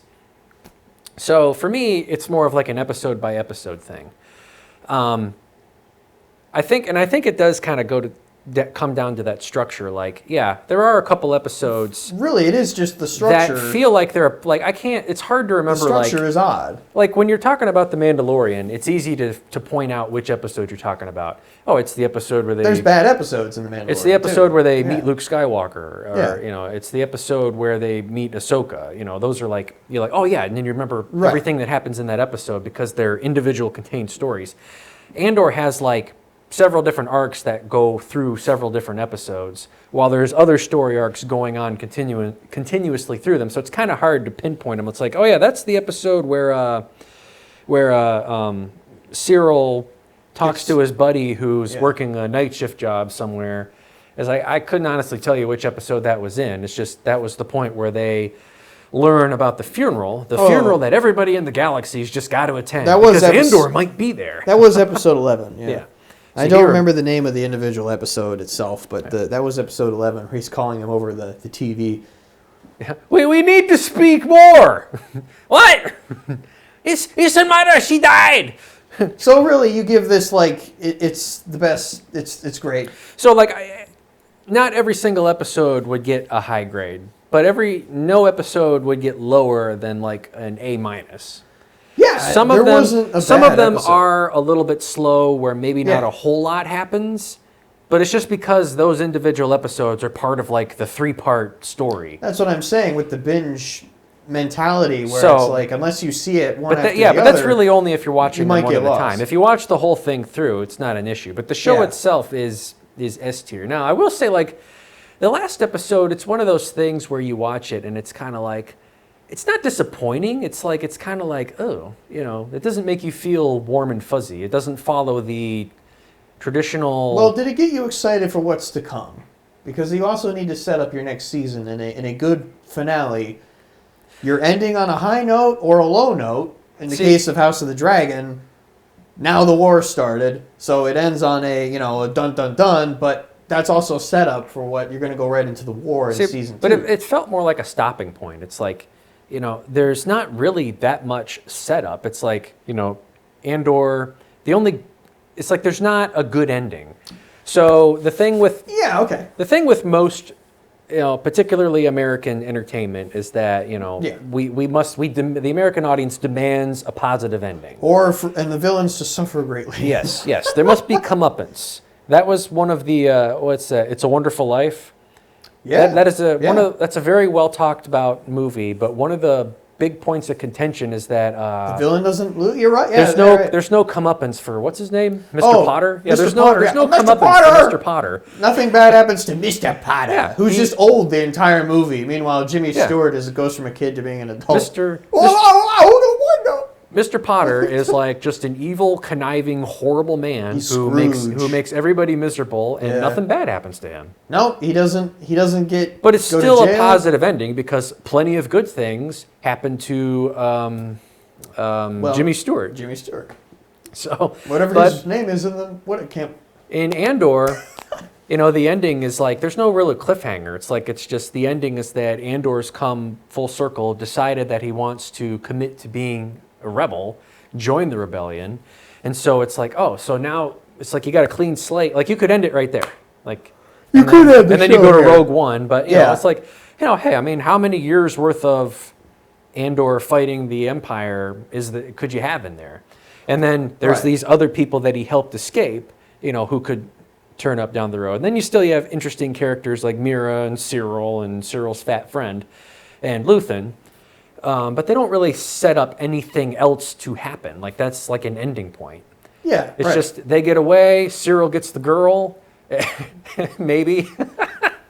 [SPEAKER 2] So for me, it's more of like an episode by episode thing. I think it does kind of go come down to that structure. Like, yeah, there are a couple episodes
[SPEAKER 1] Really, it is just the structure.
[SPEAKER 2] that feel like they're like I can't. It's hard to
[SPEAKER 1] the
[SPEAKER 2] remember.
[SPEAKER 1] structure is odd.
[SPEAKER 2] Like when you're talking about the Mandalorian, it's easy to point out which episode you're talking about. Oh, it's the episode where they.
[SPEAKER 1] There's bad episodes in the Mandalorian.
[SPEAKER 2] It's the episode
[SPEAKER 1] too.
[SPEAKER 2] where they
[SPEAKER 1] Yeah.
[SPEAKER 2] meet Luke Skywalker, or it's the episode where they meet Ahsoka. Those are like you're like, oh yeah, and then you remember everything that happens in that episode because they're individual contained stories. Andor has like several different arcs that go through several different episodes, while there's other story arcs going on continuously through them. So it's kind of hard to pinpoint them. It's like, oh yeah, that's the episode where Cyril talks to his buddy who's working a night shift job somewhere. As I couldn't honestly tell you which episode that was in. It's just that was the point where they learn about the funeral funeral that everybody in the galaxy's just got to attend.
[SPEAKER 1] That was
[SPEAKER 2] because Andor might be there.
[SPEAKER 1] That was episode 11. Yeah.
[SPEAKER 2] Yeah.
[SPEAKER 1] I don't remember the name of the individual episode itself, but that was episode 11 where he's calling him over the TV.
[SPEAKER 2] We need to speak more. What? It's a mother. She died.
[SPEAKER 1] So really, you give this like it's the best. It's great.
[SPEAKER 2] So like, not every single episode would get a high grade, but no episode would get lower than like an A minus.
[SPEAKER 1] Yeah,
[SPEAKER 2] some of them are a little bit slow, where maybe not a whole lot happens, but it's just because those individual episodes are part of like the 3-part story.
[SPEAKER 1] That's what I'm saying with the binge mentality, where it's like unless you see it one after the
[SPEAKER 2] but
[SPEAKER 1] other,
[SPEAKER 2] that's really only if you're watching them one at a
[SPEAKER 1] lost.
[SPEAKER 2] time. If you watch the whole thing through, it's not an issue. But the show itself is S tier. Now, I will say, like, the last episode, it's one of those things where you watch it and it's kind of like, it's not disappointing. It's kind of like, oh, it doesn't make you feel warm and fuzzy. It doesn't follow the traditional.
[SPEAKER 1] Well, did it get you excited for what's to come? Because you also need to set up your next season in a good finale. You're ending on a high note or a low note. In the case of House of the Dragon, now the war started, so it ends on a dun dun dun, but that's also set up for what you're going to go right into the war in season 2.
[SPEAKER 2] But it felt more like a stopping point. It's like, there's not really that much setup. It's like, Andor, it's like there's not a good ending. So the thing with most, particularly American entertainment, is that the American audience demands a positive ending,
[SPEAKER 1] and the villains to suffer greatly.
[SPEAKER 2] Yes, there must be comeuppance. That was one of the It's a Wonderful Life.
[SPEAKER 1] Yeah,
[SPEAKER 2] that's a very well talked about movie, but one of the big points of contention is that
[SPEAKER 1] the villain doesn't lose. You're right. Yeah,
[SPEAKER 2] there's no comeuppance for what's his name, Mr. Potter. Yeah, there's
[SPEAKER 1] Potter.
[SPEAKER 2] no
[SPEAKER 1] Mr.
[SPEAKER 2] comeuppance
[SPEAKER 1] Potter!
[SPEAKER 2] for Mr. Potter.
[SPEAKER 1] Nothing bad happens to Mr. Potter, who's
[SPEAKER 2] he's
[SPEAKER 1] just old the entire movie. Meanwhile, Jimmy Stewart goes from a kid to being an adult.
[SPEAKER 2] Mr. Potter is like just an evil, conniving, horrible man who makes everybody miserable, and nothing bad happens to him.
[SPEAKER 1] No, he doesn't get.
[SPEAKER 2] But it's still a positive ending because plenty of good things happen to Jimmy Stewart.
[SPEAKER 1] Jimmy Stewart.
[SPEAKER 2] So
[SPEAKER 1] whatever his name is in
[SPEAKER 2] Andor. The ending is like, there's no real cliffhanger. It's just the ending is that Andor's come full circle, decided that he wants to commit to being a rebel, join the rebellion. And so it's like, so now it's like you got a clean slate. Like you could end it right there. Like you could end it. And then you go to Rogue One. But, it's like, hey, I mean, how many years worth of Andor fighting the Empire could you have in there? And then there's these other people that he helped escape, who could turn up down the road. And then you have interesting characters like Mira and Cyril's fat friend, and Luthen. But they don't really set up anything else to happen. Like that's like an ending point.
[SPEAKER 1] Yeah,
[SPEAKER 2] it's just they get away. Cyril gets the girl, maybe.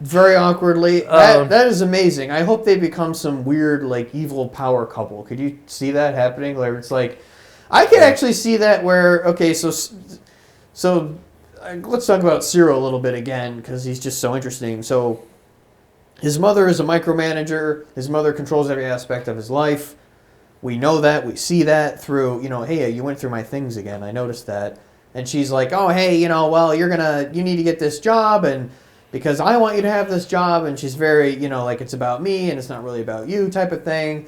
[SPEAKER 1] Very awkwardly. That is amazing. I hope they become some weird like evil power couple. Could you see that happening? Where it's like, I could actually see that. Where so let's talk about Cyril a little bit again because he's just so interesting. So. His mother is a micromanager. His mother controls every aspect of his life. We know that. We see that through, hey, you went through my things again. I noticed that. And she's like, oh, hey, you need to get this job and because I want you to have this job. And she's very, like it's about me and it's not really about you type of thing.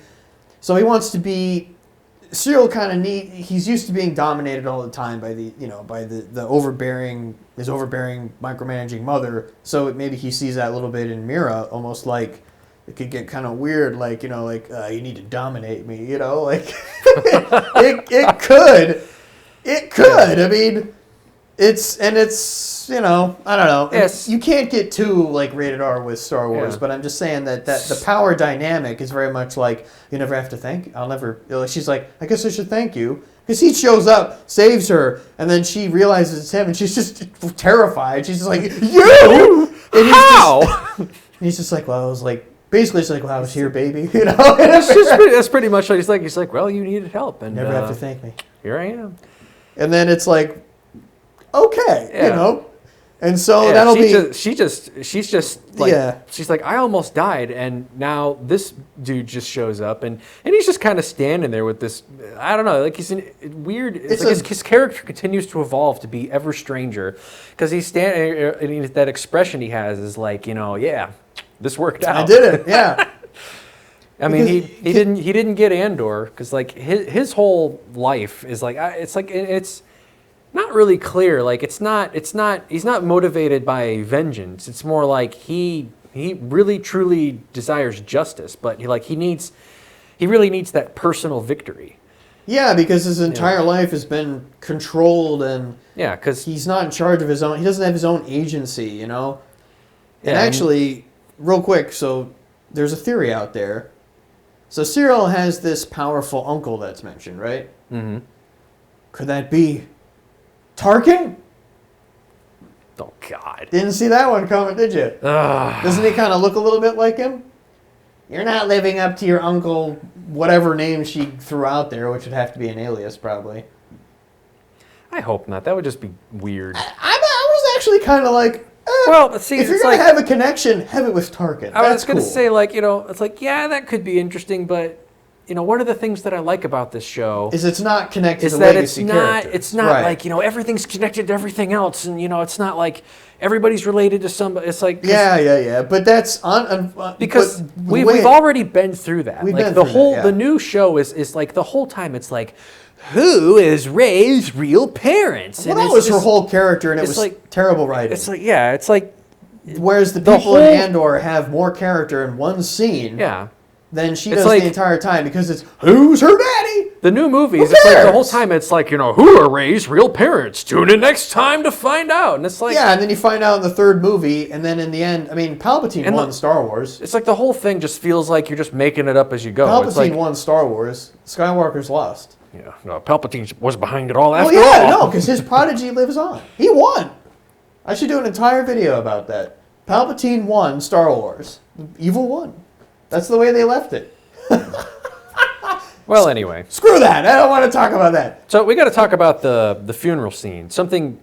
[SPEAKER 1] So he wants to be Cyril kind of he's used to being dominated all the time by the his overbearing micromanaging mother. So maybe he sees that a little bit in Mira, almost like it could get kind of weird, like you need to dominate me, like it could. I mean, it's I don't know.
[SPEAKER 2] Yes.
[SPEAKER 1] You can't get too like rated R with Star Wars,
[SPEAKER 2] Yeah.
[SPEAKER 1] but I'm just saying that the power dynamic is very much like you never have to thank. She's like, I guess I should thank you. Because he shows up, saves her, and then she realizes it's him, and she's just terrified. She's just like, you? And
[SPEAKER 2] How?
[SPEAKER 1] He's just like, well, I was like, basically, it's like, well, I was here, baby.
[SPEAKER 2] That's pretty much what he's like, well, you needed help. And
[SPEAKER 1] Never have to thank me.
[SPEAKER 2] Here I am.
[SPEAKER 1] And then it's like, okay,
[SPEAKER 2] Yeah.
[SPEAKER 1] And so
[SPEAKER 2] Yeah,
[SPEAKER 1] that'll
[SPEAKER 2] she's just like,
[SPEAKER 1] Yeah.
[SPEAKER 2] she's like, I almost died, and now this dude just shows up, and he's just kind of standing there with this, I don't know, like he's weird. It's like his character continues to evolve to be ever stranger, because he's standing, and that expression he has is like, yeah, this worked out.
[SPEAKER 1] I did it, yeah.
[SPEAKER 2] I mean, he didn't get Andor because like his whole life is like it's not really clear. Like he's not motivated by vengeance. It's more like he really truly desires justice, but he really needs that personal victory.
[SPEAKER 1] Yeah, because his entire life has been controlled, and
[SPEAKER 2] Yeah, because
[SPEAKER 1] he's not in charge of his own. He doesn't have his own agency, And
[SPEAKER 2] Yeah,
[SPEAKER 1] actually, real quick, so there's a theory out there. So Cyril has this powerful uncle that's mentioned, right?
[SPEAKER 2] Mm-hmm.
[SPEAKER 1] Could that be Tarkin?
[SPEAKER 2] Oh God.
[SPEAKER 1] Didn't see that one coming, did you?
[SPEAKER 2] Ugh.
[SPEAKER 1] Doesn't he kind of look a little bit like him? You're not living up to your uncle, whatever name she threw out there, which would have to be an alias, probably.
[SPEAKER 2] I hope not. That would just be weird.
[SPEAKER 1] I was actually kind of like,
[SPEAKER 2] Well, see,
[SPEAKER 1] if you're
[SPEAKER 2] it's
[SPEAKER 1] going to
[SPEAKER 2] like-
[SPEAKER 1] have a connection, have it with Tarkin.
[SPEAKER 2] I was
[SPEAKER 1] That's
[SPEAKER 2] going to
[SPEAKER 1] cool.
[SPEAKER 2] say, like, it's like, yeah, that could be interesting, but, one of the things that I like about this show
[SPEAKER 1] Is it's not connected
[SPEAKER 2] is
[SPEAKER 1] to
[SPEAKER 2] that
[SPEAKER 1] legacy characters.
[SPEAKER 2] it's not
[SPEAKER 1] Right.
[SPEAKER 2] like, everything's connected to everything else, and, it's not like everybody's related to somebody. It's like...
[SPEAKER 1] Yeah. But that's
[SPEAKER 2] Because
[SPEAKER 1] but the
[SPEAKER 2] we've
[SPEAKER 1] way-
[SPEAKER 2] already been through that.
[SPEAKER 1] We've
[SPEAKER 2] Like,
[SPEAKER 1] been
[SPEAKER 2] the
[SPEAKER 1] through
[SPEAKER 2] whole...
[SPEAKER 1] that, yeah.
[SPEAKER 2] The new show is like, the whole time, it's like, who is Rey's real parents?
[SPEAKER 1] Well,
[SPEAKER 2] And
[SPEAKER 1] that
[SPEAKER 2] it's
[SPEAKER 1] was her
[SPEAKER 2] just-
[SPEAKER 1] whole character, and it
[SPEAKER 2] it's
[SPEAKER 1] was
[SPEAKER 2] like-
[SPEAKER 1] terrible writing.
[SPEAKER 2] It's like, yeah, it's like...
[SPEAKER 1] Whereas the
[SPEAKER 2] the
[SPEAKER 1] people in
[SPEAKER 2] whole-
[SPEAKER 1] Andor have more character in one scene
[SPEAKER 2] Yeah.
[SPEAKER 1] than she
[SPEAKER 2] It's
[SPEAKER 1] does
[SPEAKER 2] like-
[SPEAKER 1] the entire time, because it's, who's her daddy?
[SPEAKER 2] The new movies,
[SPEAKER 1] Who
[SPEAKER 2] it's like the
[SPEAKER 1] cares?
[SPEAKER 2] whole time it's like, who are Rey's real parents? Tune in next time to find out. And it's like...
[SPEAKER 1] Yeah, and then you find out in the third movie, and then in the end, I mean, Palpatine
[SPEAKER 2] And
[SPEAKER 1] won Star Wars.
[SPEAKER 2] It's like the whole thing just feels like you're just making it up as you go. It's
[SPEAKER 1] Palpatine
[SPEAKER 2] like,
[SPEAKER 1] won Star Wars. Skywalker's lost.
[SPEAKER 2] yeah, no, Palpatine was behind it all
[SPEAKER 1] Oh
[SPEAKER 2] after
[SPEAKER 1] yeah,
[SPEAKER 2] all.
[SPEAKER 1] no, because his prodigy lives on. He won. I should do an entire video about that. Palpatine won Star Wars. Evil won. That's the way they left it.
[SPEAKER 2] Well, anyway,
[SPEAKER 1] Screw that. I don't want to talk about that.
[SPEAKER 2] so we got to talk about the funeral scene. Something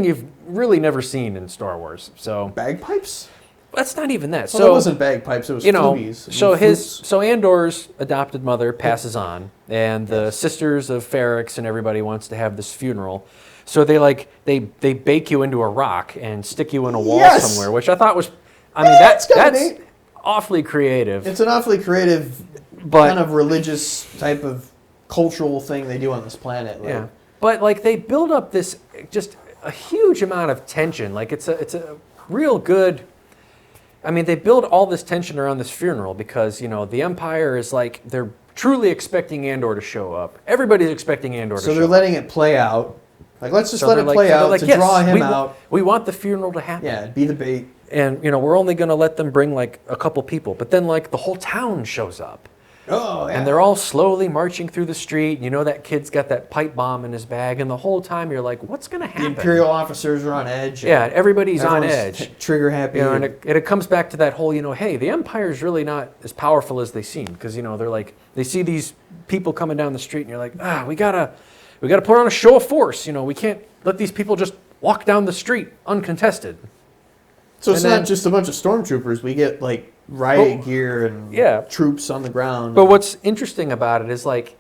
[SPEAKER 2] you've really never seen in Star Wars. So
[SPEAKER 1] Bagpipes?
[SPEAKER 2] that's not even that.
[SPEAKER 1] Well,
[SPEAKER 2] So
[SPEAKER 1] it wasn't bagpipes. It was flooties.
[SPEAKER 2] so Andor's adopted mother passes on, and the sisters of Ferrix and everybody wants to have this funeral. So they bake you into a rock and stick you in a wall
[SPEAKER 1] Yes!
[SPEAKER 2] somewhere, which I thought was, I mean,
[SPEAKER 1] Yeah, it's kinda
[SPEAKER 2] that's
[SPEAKER 1] neat.
[SPEAKER 2] awfully creative.
[SPEAKER 1] It's an awfully creative,
[SPEAKER 2] But-
[SPEAKER 1] kind of religious type of cultural thing they do on this planet. Like,
[SPEAKER 2] Yeah, but like they build up this just a huge amount of tension. Like it's a real good. I mean, they build all this tension around this funeral because the Empire is like they're truly expecting Andor to show up. Everybody's expecting Andor to
[SPEAKER 1] So
[SPEAKER 2] show
[SPEAKER 1] they're
[SPEAKER 2] up.
[SPEAKER 1] letting it play out. Like, let's just
[SPEAKER 2] So
[SPEAKER 1] let
[SPEAKER 2] they're
[SPEAKER 1] it
[SPEAKER 2] like-
[SPEAKER 1] play
[SPEAKER 2] so they're
[SPEAKER 1] out
[SPEAKER 2] like,
[SPEAKER 1] to
[SPEAKER 2] yes,
[SPEAKER 1] draw him
[SPEAKER 2] we
[SPEAKER 1] out.
[SPEAKER 2] We want the funeral to happen.
[SPEAKER 1] Yeah, be the bait.
[SPEAKER 2] And we're only going to let them bring like a couple people, but then like the whole town shows up.
[SPEAKER 1] Oh, yeah.
[SPEAKER 2] And they're all slowly marching through the street. That kid's got that pipe bomb in his bag, and the whole time you're like, what's going to
[SPEAKER 1] the
[SPEAKER 2] happen?
[SPEAKER 1] Imperial officers are on edge.
[SPEAKER 2] Yeah, everybody's on
[SPEAKER 1] Everyone's
[SPEAKER 2] edge.
[SPEAKER 1] Trigger happy.
[SPEAKER 2] And it comes back to that whole, hey, the Empire's really not as powerful as they seem, because they're like they see these people coming down the street, and you're like, we gotta put on a show of force. We can't let these people just walk down the street uncontested.
[SPEAKER 1] So it's
[SPEAKER 2] And then-
[SPEAKER 1] not just a bunch of stormtroopers. We get like riot
[SPEAKER 2] But-
[SPEAKER 1] gear and
[SPEAKER 2] Yeah.
[SPEAKER 1] troops on the ground.
[SPEAKER 2] But what's interesting about it is like,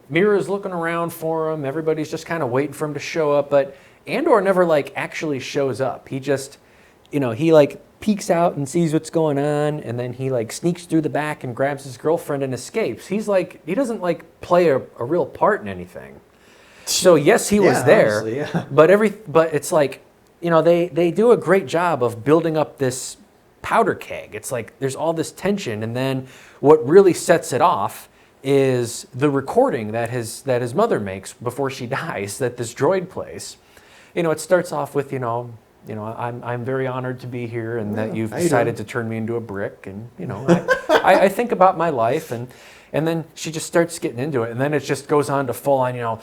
[SPEAKER 2] Mira's looking around for him. Everybody's just kind of waiting for him to show up. But Andor never like actually shows up. He just, he like peeks out and sees what's going on, and then he like sneaks through the back and grabs his girlfriend and escapes. He's like, he doesn't like play a real part in anything. So yes, he was there,
[SPEAKER 1] honestly, yeah.
[SPEAKER 2] but it's like, you know, they do a great job of building up this powder keg. It's like there's all this tension, and then what really sets it off is the recording that his mother makes before she dies, that this droid plays. You know, it starts off with, I'm very honored to be here, and that you've decided to turn me into a brick, and I think about my life, and then she just starts getting into it, and then it just goes on to full on,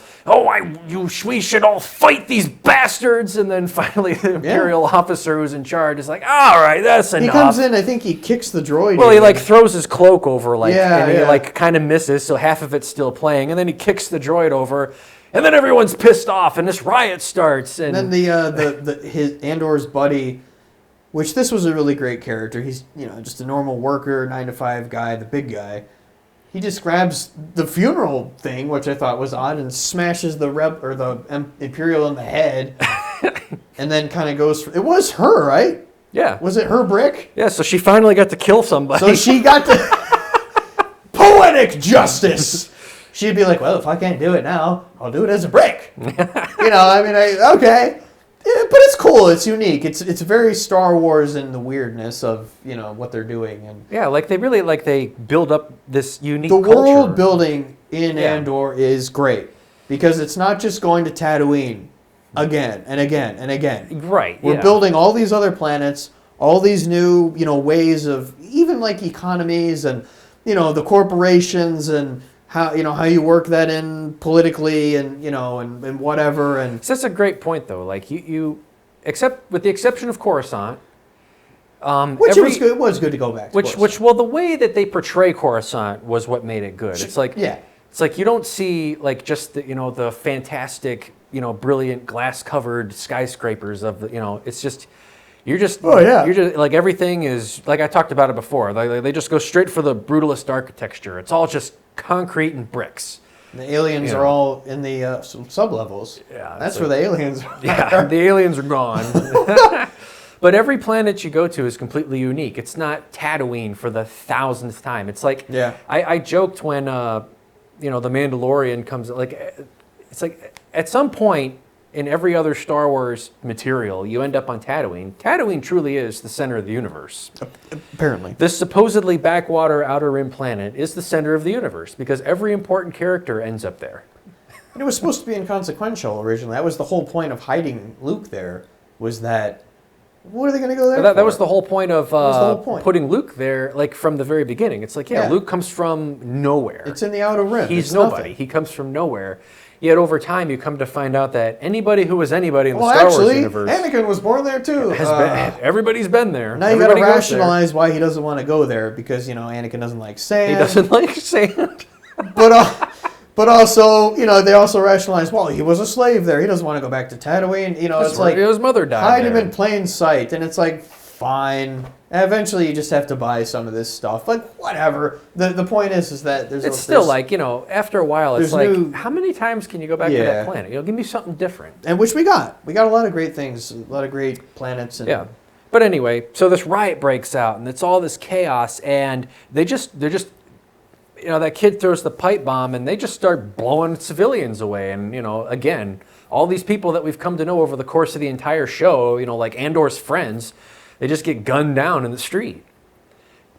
[SPEAKER 2] we should all fight these bastards, and then finally the Imperial officer who's in charge is like, all right, that's enough.
[SPEAKER 1] He comes in, I think he kicks the droid.
[SPEAKER 2] Well, he like throws his cloak over, and he like kind of misses, so half of it's still playing, and then he kicks the droid over. And then everyone's pissed off, and this riot starts. And
[SPEAKER 1] then his Andor's buddy, which this was a really great character. He's just a normal worker, 9-to-5 guy, the big guy. He just grabs the funeral thing, which I thought was odd, and smashes the Imperial in the head, and then kind of goes. It was her, right?
[SPEAKER 2] Yeah.
[SPEAKER 1] Was it her brick?
[SPEAKER 2] Yeah. So she finally got to kill somebody.
[SPEAKER 1] So she got to poetic justice. She'd be like, well, if I can't do it now, I'll do it as a brick. Okay. Yeah, but it's cool. It's unique. It's very Star Wars in the weirdness of, what they're doing. And
[SPEAKER 2] yeah, like they build up this unique
[SPEAKER 1] culture.
[SPEAKER 2] The
[SPEAKER 1] world building in Andor is great because it's not just going to Tatooine again and again and again.
[SPEAKER 2] Right.
[SPEAKER 1] We're building all these other planets, all these new, ways of even like economies and, the corporations and how you work that in politically and and whatever. And
[SPEAKER 2] so that's a great point though. Like you except with the exception of Coruscant,
[SPEAKER 1] which it was good to go back to
[SPEAKER 2] the way that they portray Coruscant was what made it good. It's like it's like you don't see like just the fantastic brilliant glass covered skyscrapers of the it's just. You're just like everything is like I talked about it before. They just go straight for the brutalist architecture. It's all just concrete and bricks.
[SPEAKER 1] And the aliens are all in the sub-levels. Yeah, that's where the aliens are.
[SPEAKER 2] Yeah, the aliens are gone. But every planet you go to is completely unique. It's not Tatooine for the 1000th time. It's like I joked when the Mandalorian comes. It's like at some point. In every other Star Wars material, you end up on Tatooine. Tatooine truly is the center of the universe.
[SPEAKER 1] Apparently.
[SPEAKER 2] This supposedly backwater outer rim planet is the center of the universe because every important character ends up there.
[SPEAKER 1] And it was supposed to be inconsequential originally. That was the whole point of hiding Luke there, was that, what are they going to go there for?
[SPEAKER 2] That was the whole point of putting Luke there, like from the very beginning. It's like, Luke comes from nowhere.
[SPEAKER 1] It's in the outer rim.
[SPEAKER 2] He's nobody. Nothing. He comes from nowhere. Yet over time, you come to find out that anybody who was anybody in the Star Wars universe...
[SPEAKER 1] Anakin was born there too.
[SPEAKER 2] Everybody's been there.
[SPEAKER 1] Now you got to rationalize why he doesn't want to go there, because, Anakin doesn't like sand.
[SPEAKER 2] He doesn't like sand.
[SPEAKER 1] But also, they also rationalize, well, he was a slave there. He doesn't want to go back to Tatooine. It's like...
[SPEAKER 2] His mother died
[SPEAKER 1] hide him in plain sight. And it's like, fine. And eventually, you just have to buy some of this stuff. Like, whatever. The point is that there's...
[SPEAKER 2] It's still like, after a while, it's like, how many times can you go back to that planet? Give me something different.
[SPEAKER 1] And which we got. We got a lot of great things, a lot of great planets. And
[SPEAKER 2] But anyway, so this riot breaks out, and it's all this chaos, and they're just... that kid throws the pipe bomb, and they just start blowing civilians away. And, again, all these people that we've come to know over the course of the entire show, like Andor's friends... They just get gunned down in the street.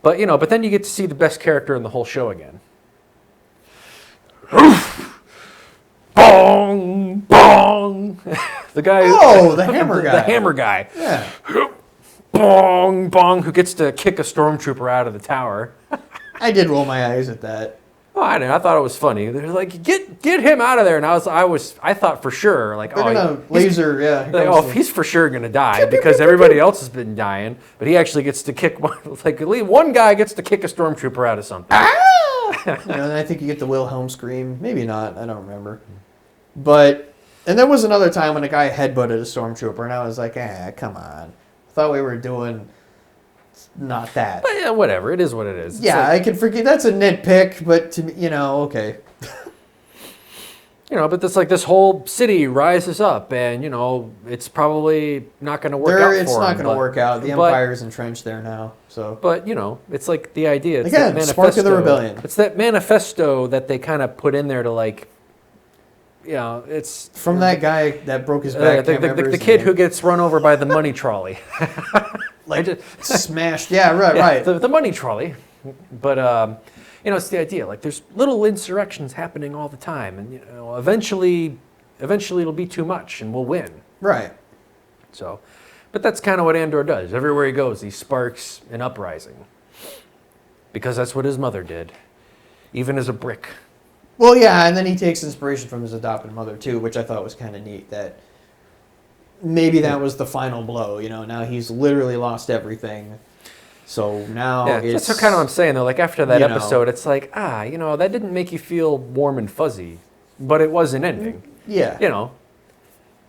[SPEAKER 2] But, but then you get to see the best character in the whole show again. Bong! Bong! The guy...
[SPEAKER 1] Oh, the hammer guy.
[SPEAKER 2] The hammer guy.
[SPEAKER 1] Yeah.
[SPEAKER 2] Bong! Bong! Who gets to kick a stormtrooper out of the tower.
[SPEAKER 1] I did roll my eyes at that.
[SPEAKER 2] Oh, I didn't. I thought it was funny. They're like, get him out of there. And I thought for sure, like,
[SPEAKER 1] they're gonna laser,
[SPEAKER 2] he's for sure gonna die because everybody else has been dying, but he actually gets to kick one guy gets to kick a stormtrooper out of something.
[SPEAKER 1] And I think you get the Wilhelm scream. Maybe not. I don't remember. But and there was another time when a guy headbutted a stormtrooper, and I was like, come on. I thought we were doing. Not that.
[SPEAKER 2] But yeah, whatever. It is what it is.
[SPEAKER 1] I can forget. That's a nitpick, but to me, okay.
[SPEAKER 2] But this whole city rises up, and it's probably not going to work out for
[SPEAKER 1] It's not going to work out. The
[SPEAKER 2] but-
[SPEAKER 1] Empire's entrenched there now. So,
[SPEAKER 2] But it's like the idea. It's
[SPEAKER 1] again,
[SPEAKER 2] that
[SPEAKER 1] spark of the rebellion.
[SPEAKER 2] It's that manifesto that they kind of put in there to it's
[SPEAKER 1] From that guy that broke his back.
[SPEAKER 2] the kid who gets run over by the money trolley.
[SPEAKER 1] Smashed. Yeah, right.
[SPEAKER 2] The money trolley. But it's the idea. Like there's little insurrections happening all the time, and eventually it'll be too much, and we'll win.
[SPEAKER 1] Right.
[SPEAKER 2] So, but that's kind of what Andor does. Everywhere he goes, he sparks an uprising. Because that's what his mother did, even as a brick.
[SPEAKER 1] Well, yeah, and then he takes inspiration from his adopted mother too, which I thought was kind of neat. That maybe that was the final blow. Now he's literally lost everything. So now it's...
[SPEAKER 2] That's kind of what I'm saying, though. Like, after that episode, it's like, that didn't make you feel warm and fuzzy, but it was an ending.
[SPEAKER 1] Yeah.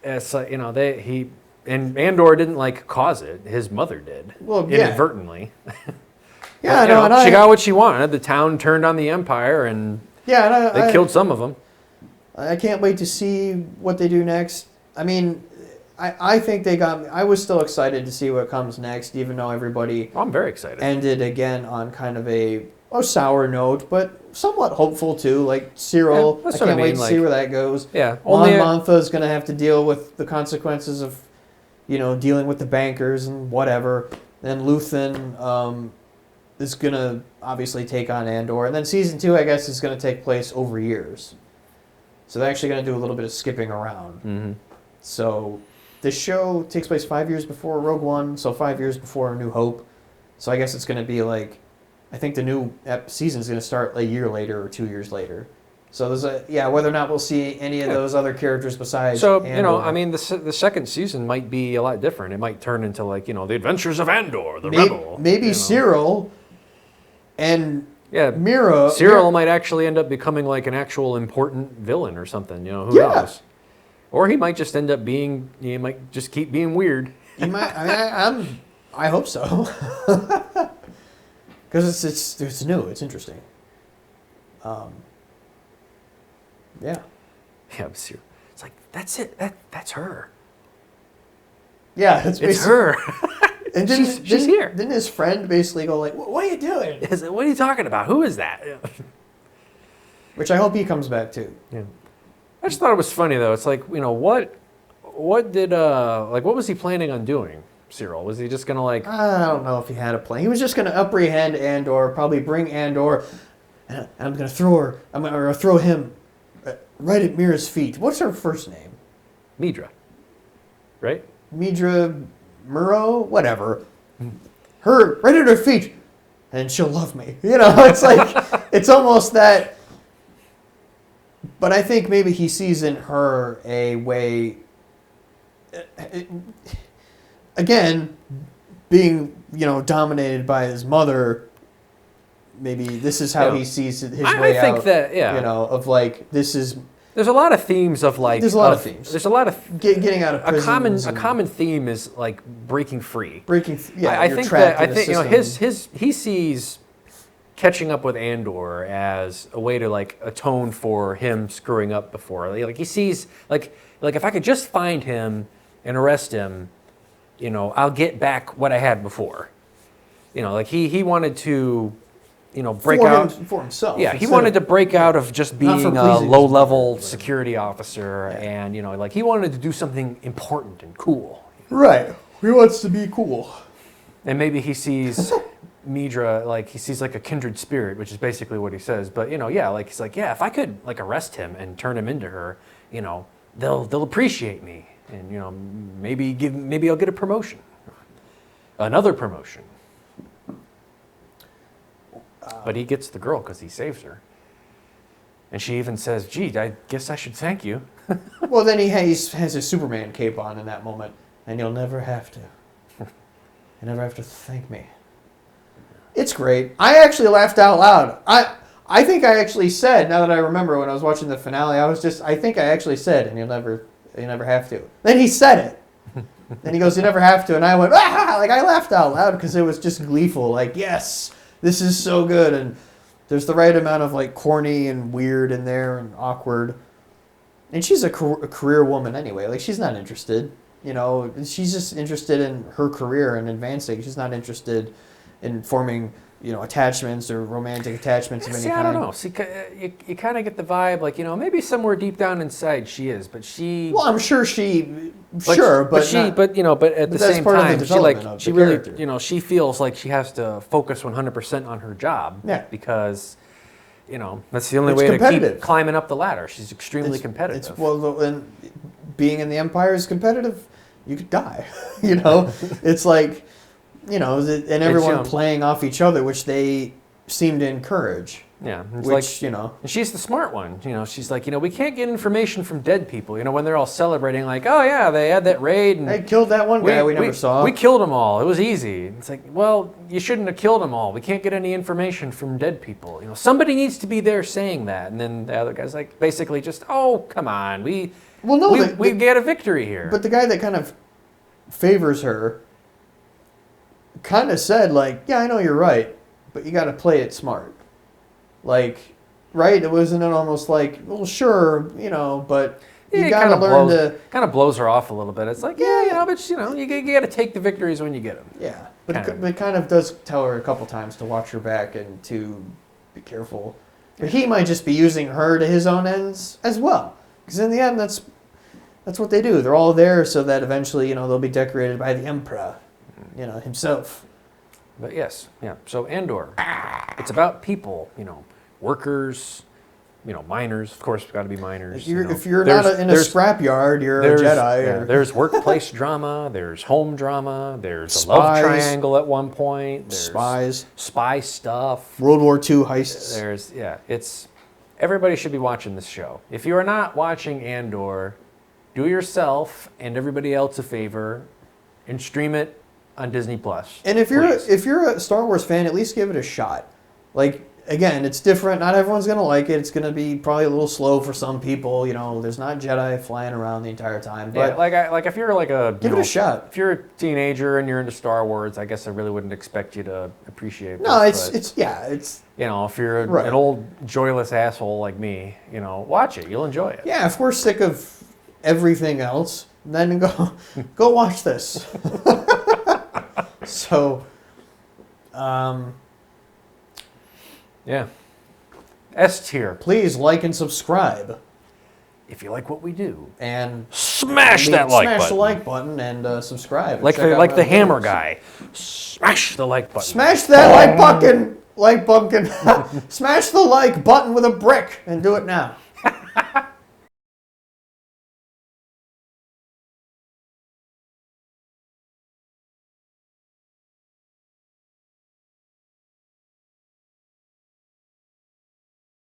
[SPEAKER 2] It's like, and Andor didn't, cause it. His mother did.
[SPEAKER 1] Well, yeah.
[SPEAKER 2] Inadvertently.
[SPEAKER 1] Yeah,
[SPEAKER 2] but, she got what she wanted. The town turned on the Empire, and they killed some of them.
[SPEAKER 1] I can't wait to see what they do next. I mean... I think they got me. I was still excited to see what comes next, even though everybody
[SPEAKER 2] I'm very excited.
[SPEAKER 1] Ended again on kind of a sour note, but somewhat hopeful too. Like Cyril, I can't wait to see where that goes.
[SPEAKER 2] Yeah,
[SPEAKER 1] Mon Mothma is going to have to deal with the consequences of, dealing with the bankers and whatever. Then Luthen is going to obviously take on Andor, and then season 2, I guess, is going to take place over years. So they're actually going to do a little bit of skipping around.
[SPEAKER 2] Mm-hmm.
[SPEAKER 1] So. This show takes place 5 years before Rogue One, so 5 years before A New Hope. So I guess it's going to be I think the new season is going to start a year later or 2 years later. So there's whether or not we'll see any of those other characters besides.
[SPEAKER 2] So the second season might be a lot different. It might turn into the Adventures of Andor, the Rebel.
[SPEAKER 1] Maybe Cyril and Mira.
[SPEAKER 2] Cyril might actually end up becoming an actual important villain or something. Who knows? Or he might just end up being, he might just keep being weird.
[SPEAKER 1] He might, I hope so. Because it's new, it's interesting. Yeah.
[SPEAKER 2] Yeah, it's like, that's it, that's her.
[SPEAKER 1] Yeah,
[SPEAKER 2] it's her.
[SPEAKER 1] And
[SPEAKER 2] she's here.
[SPEAKER 1] Didn't his friend basically go what are you doing?
[SPEAKER 2] What are you talking about? Who is that?
[SPEAKER 1] Which I hope he comes back too.
[SPEAKER 2] Yeah. I just thought it was funny though. It's like, what did what was he planning on doing, Cyril? Was he just gonna
[SPEAKER 1] I don't know if he had a plan. He was just gonna apprehend Andor, probably bring Andor, and I'm gonna throw him right at Mira's feet. What's her first name?
[SPEAKER 2] Midra. Right?
[SPEAKER 1] Midra Muro? Whatever. Her right at her feet, and she'll love me. It's like it's almost that. But I think maybe he sees in her a way, again, being, dominated by his mother, maybe this is how he sees his way out. I think that, this is...
[SPEAKER 2] There's a lot of themes of
[SPEAKER 1] There's a lot of themes.
[SPEAKER 2] There's a lot of...
[SPEAKER 1] Getting out of prisons.
[SPEAKER 2] A common theme is, breaking free.
[SPEAKER 1] I think
[SPEAKER 2] he sees... catching up with Andor as a way to atone for him screwing up before. He sees if I could just find him and arrest him, I'll get back what I had before. He wanted to, break out
[SPEAKER 1] for himself.
[SPEAKER 2] Yeah, he wanted to break out of just being a low-level security officer, and he wanted to do something important and cool.
[SPEAKER 1] Right. He wants to be cool.
[SPEAKER 2] And maybe he sees Midra, he sees a kindred spirit, which is basically what he says. But he's like, if I could arrest him and turn him into her, they'll appreciate me, and maybe I'll get a promotion, another promotion. But he gets the girl because he saves her, and she even says, "Gee, I guess I should thank you."
[SPEAKER 1] Well, then he has his Superman cape on in that moment, and you'll never have to. You never have to thank me. It's great. I actually laughed out loud. I think I actually said, now that I remember when I was watching the finale, I think I actually said, and you'll never have to. Then he said it. Then he goes, you never have to. And I went, ah! I laughed out loud because it was just gleeful. Yes, this is so good. And there's the right amount of corny and weird in there and awkward. and she's a career woman anyway. Like, she's not interested. You know, she's just interested in her career and advancing. She's not interested in forming, you know, attachments or romantic attachments of any
[SPEAKER 2] See,
[SPEAKER 1] kind.
[SPEAKER 2] I don't know. See, you kind of get the vibe, like, you know, maybe somewhere deep down inside she is, but she.
[SPEAKER 1] Well, I'm sure
[SPEAKER 2] but you know, but at the
[SPEAKER 1] that's
[SPEAKER 2] same
[SPEAKER 1] part of the
[SPEAKER 2] time,
[SPEAKER 1] development of
[SPEAKER 2] she
[SPEAKER 1] the
[SPEAKER 2] really,
[SPEAKER 1] character.
[SPEAKER 2] you know, she feels like she has to focus 100% on her job.
[SPEAKER 1] Yeah.
[SPEAKER 2] Because, you know, that's the only
[SPEAKER 1] It's
[SPEAKER 2] way to
[SPEAKER 1] competitive.
[SPEAKER 2] keep climbing up the ladder. She's extremely competitive.
[SPEAKER 1] Well, and being in the Empire is competitive. You could die. You know, it's like, you know, and everyone playing off each other, which they seem to encourage.
[SPEAKER 2] Yeah, it's
[SPEAKER 1] Which,
[SPEAKER 2] like,
[SPEAKER 1] you know.
[SPEAKER 2] and she's the smart one. You know, she's like, you know, we can't get information from dead people. You know, when they're all celebrating, like, oh yeah, they had that raid and
[SPEAKER 1] They killed that one guy we never saw.
[SPEAKER 2] We killed them all. It was easy. It's like, well, you shouldn't have killed them all. We can't get any information from dead people. You know, somebody needs to be there saying that. And then the other guy's like, basically just, oh, come on, we get a victory here.
[SPEAKER 1] But the guy that kind of favors her kind of said, like, yeah, I know you're right, but you got to play it smart. Like, right? It wasn't it almost like, well, sure, you know, but you got to learn to...
[SPEAKER 2] Kind of blows her off a little bit. It's like, yeah, you know, but, you know, you got to take the victories when you get them.
[SPEAKER 1] Yeah, but it kind of does tell her a couple times to watch her back and to be careful. But he might just be using her to his own ends as well. Because in the end, that's what they do. They're all there so that eventually, you know, they'll be decorated by the Emperor, you know, himself.
[SPEAKER 2] But yes, yeah. So Andor, it's about people, you know, workers, you know, miners. Of course, got to be miners.
[SPEAKER 1] If you're not in a scrapyard, you're a Jedi.
[SPEAKER 2] Yeah, there's workplace drama. There's home drama. There's a love triangle at one point. There's spy stuff.
[SPEAKER 1] World War II heists.
[SPEAKER 2] It's everybody should be watching this show. If you are not watching Andor, do yourself and everybody else a favor and stream it on Disney Plus.
[SPEAKER 1] And if you're a Star Wars fan, at least give it a shot. Like, again, it's different. Not everyone's gonna like it. It's gonna be probably a little slow for some people. You know, there's not Jedi flying around the entire time. But
[SPEAKER 2] like if you're like
[SPEAKER 1] give it a shot.
[SPEAKER 2] If you're a teenager and you're into Star Wars, I guess I really wouldn't expect you to appreciate.
[SPEAKER 1] No,
[SPEAKER 2] it's
[SPEAKER 1] you
[SPEAKER 2] know, if you're an old joyless asshole like me, you know, watch it. You'll enjoy it.
[SPEAKER 1] Yeah, if we're sick of everything else, then go watch this. So,
[SPEAKER 2] yeah. S tier.
[SPEAKER 1] Please like and subscribe.
[SPEAKER 2] If you like what we do.
[SPEAKER 1] And
[SPEAKER 2] smash that like button.
[SPEAKER 1] Smash the like button and subscribe.
[SPEAKER 2] Like the hammer guy. Smash the like button.
[SPEAKER 1] Smash that like button. Smash the like button with a brick and do it now.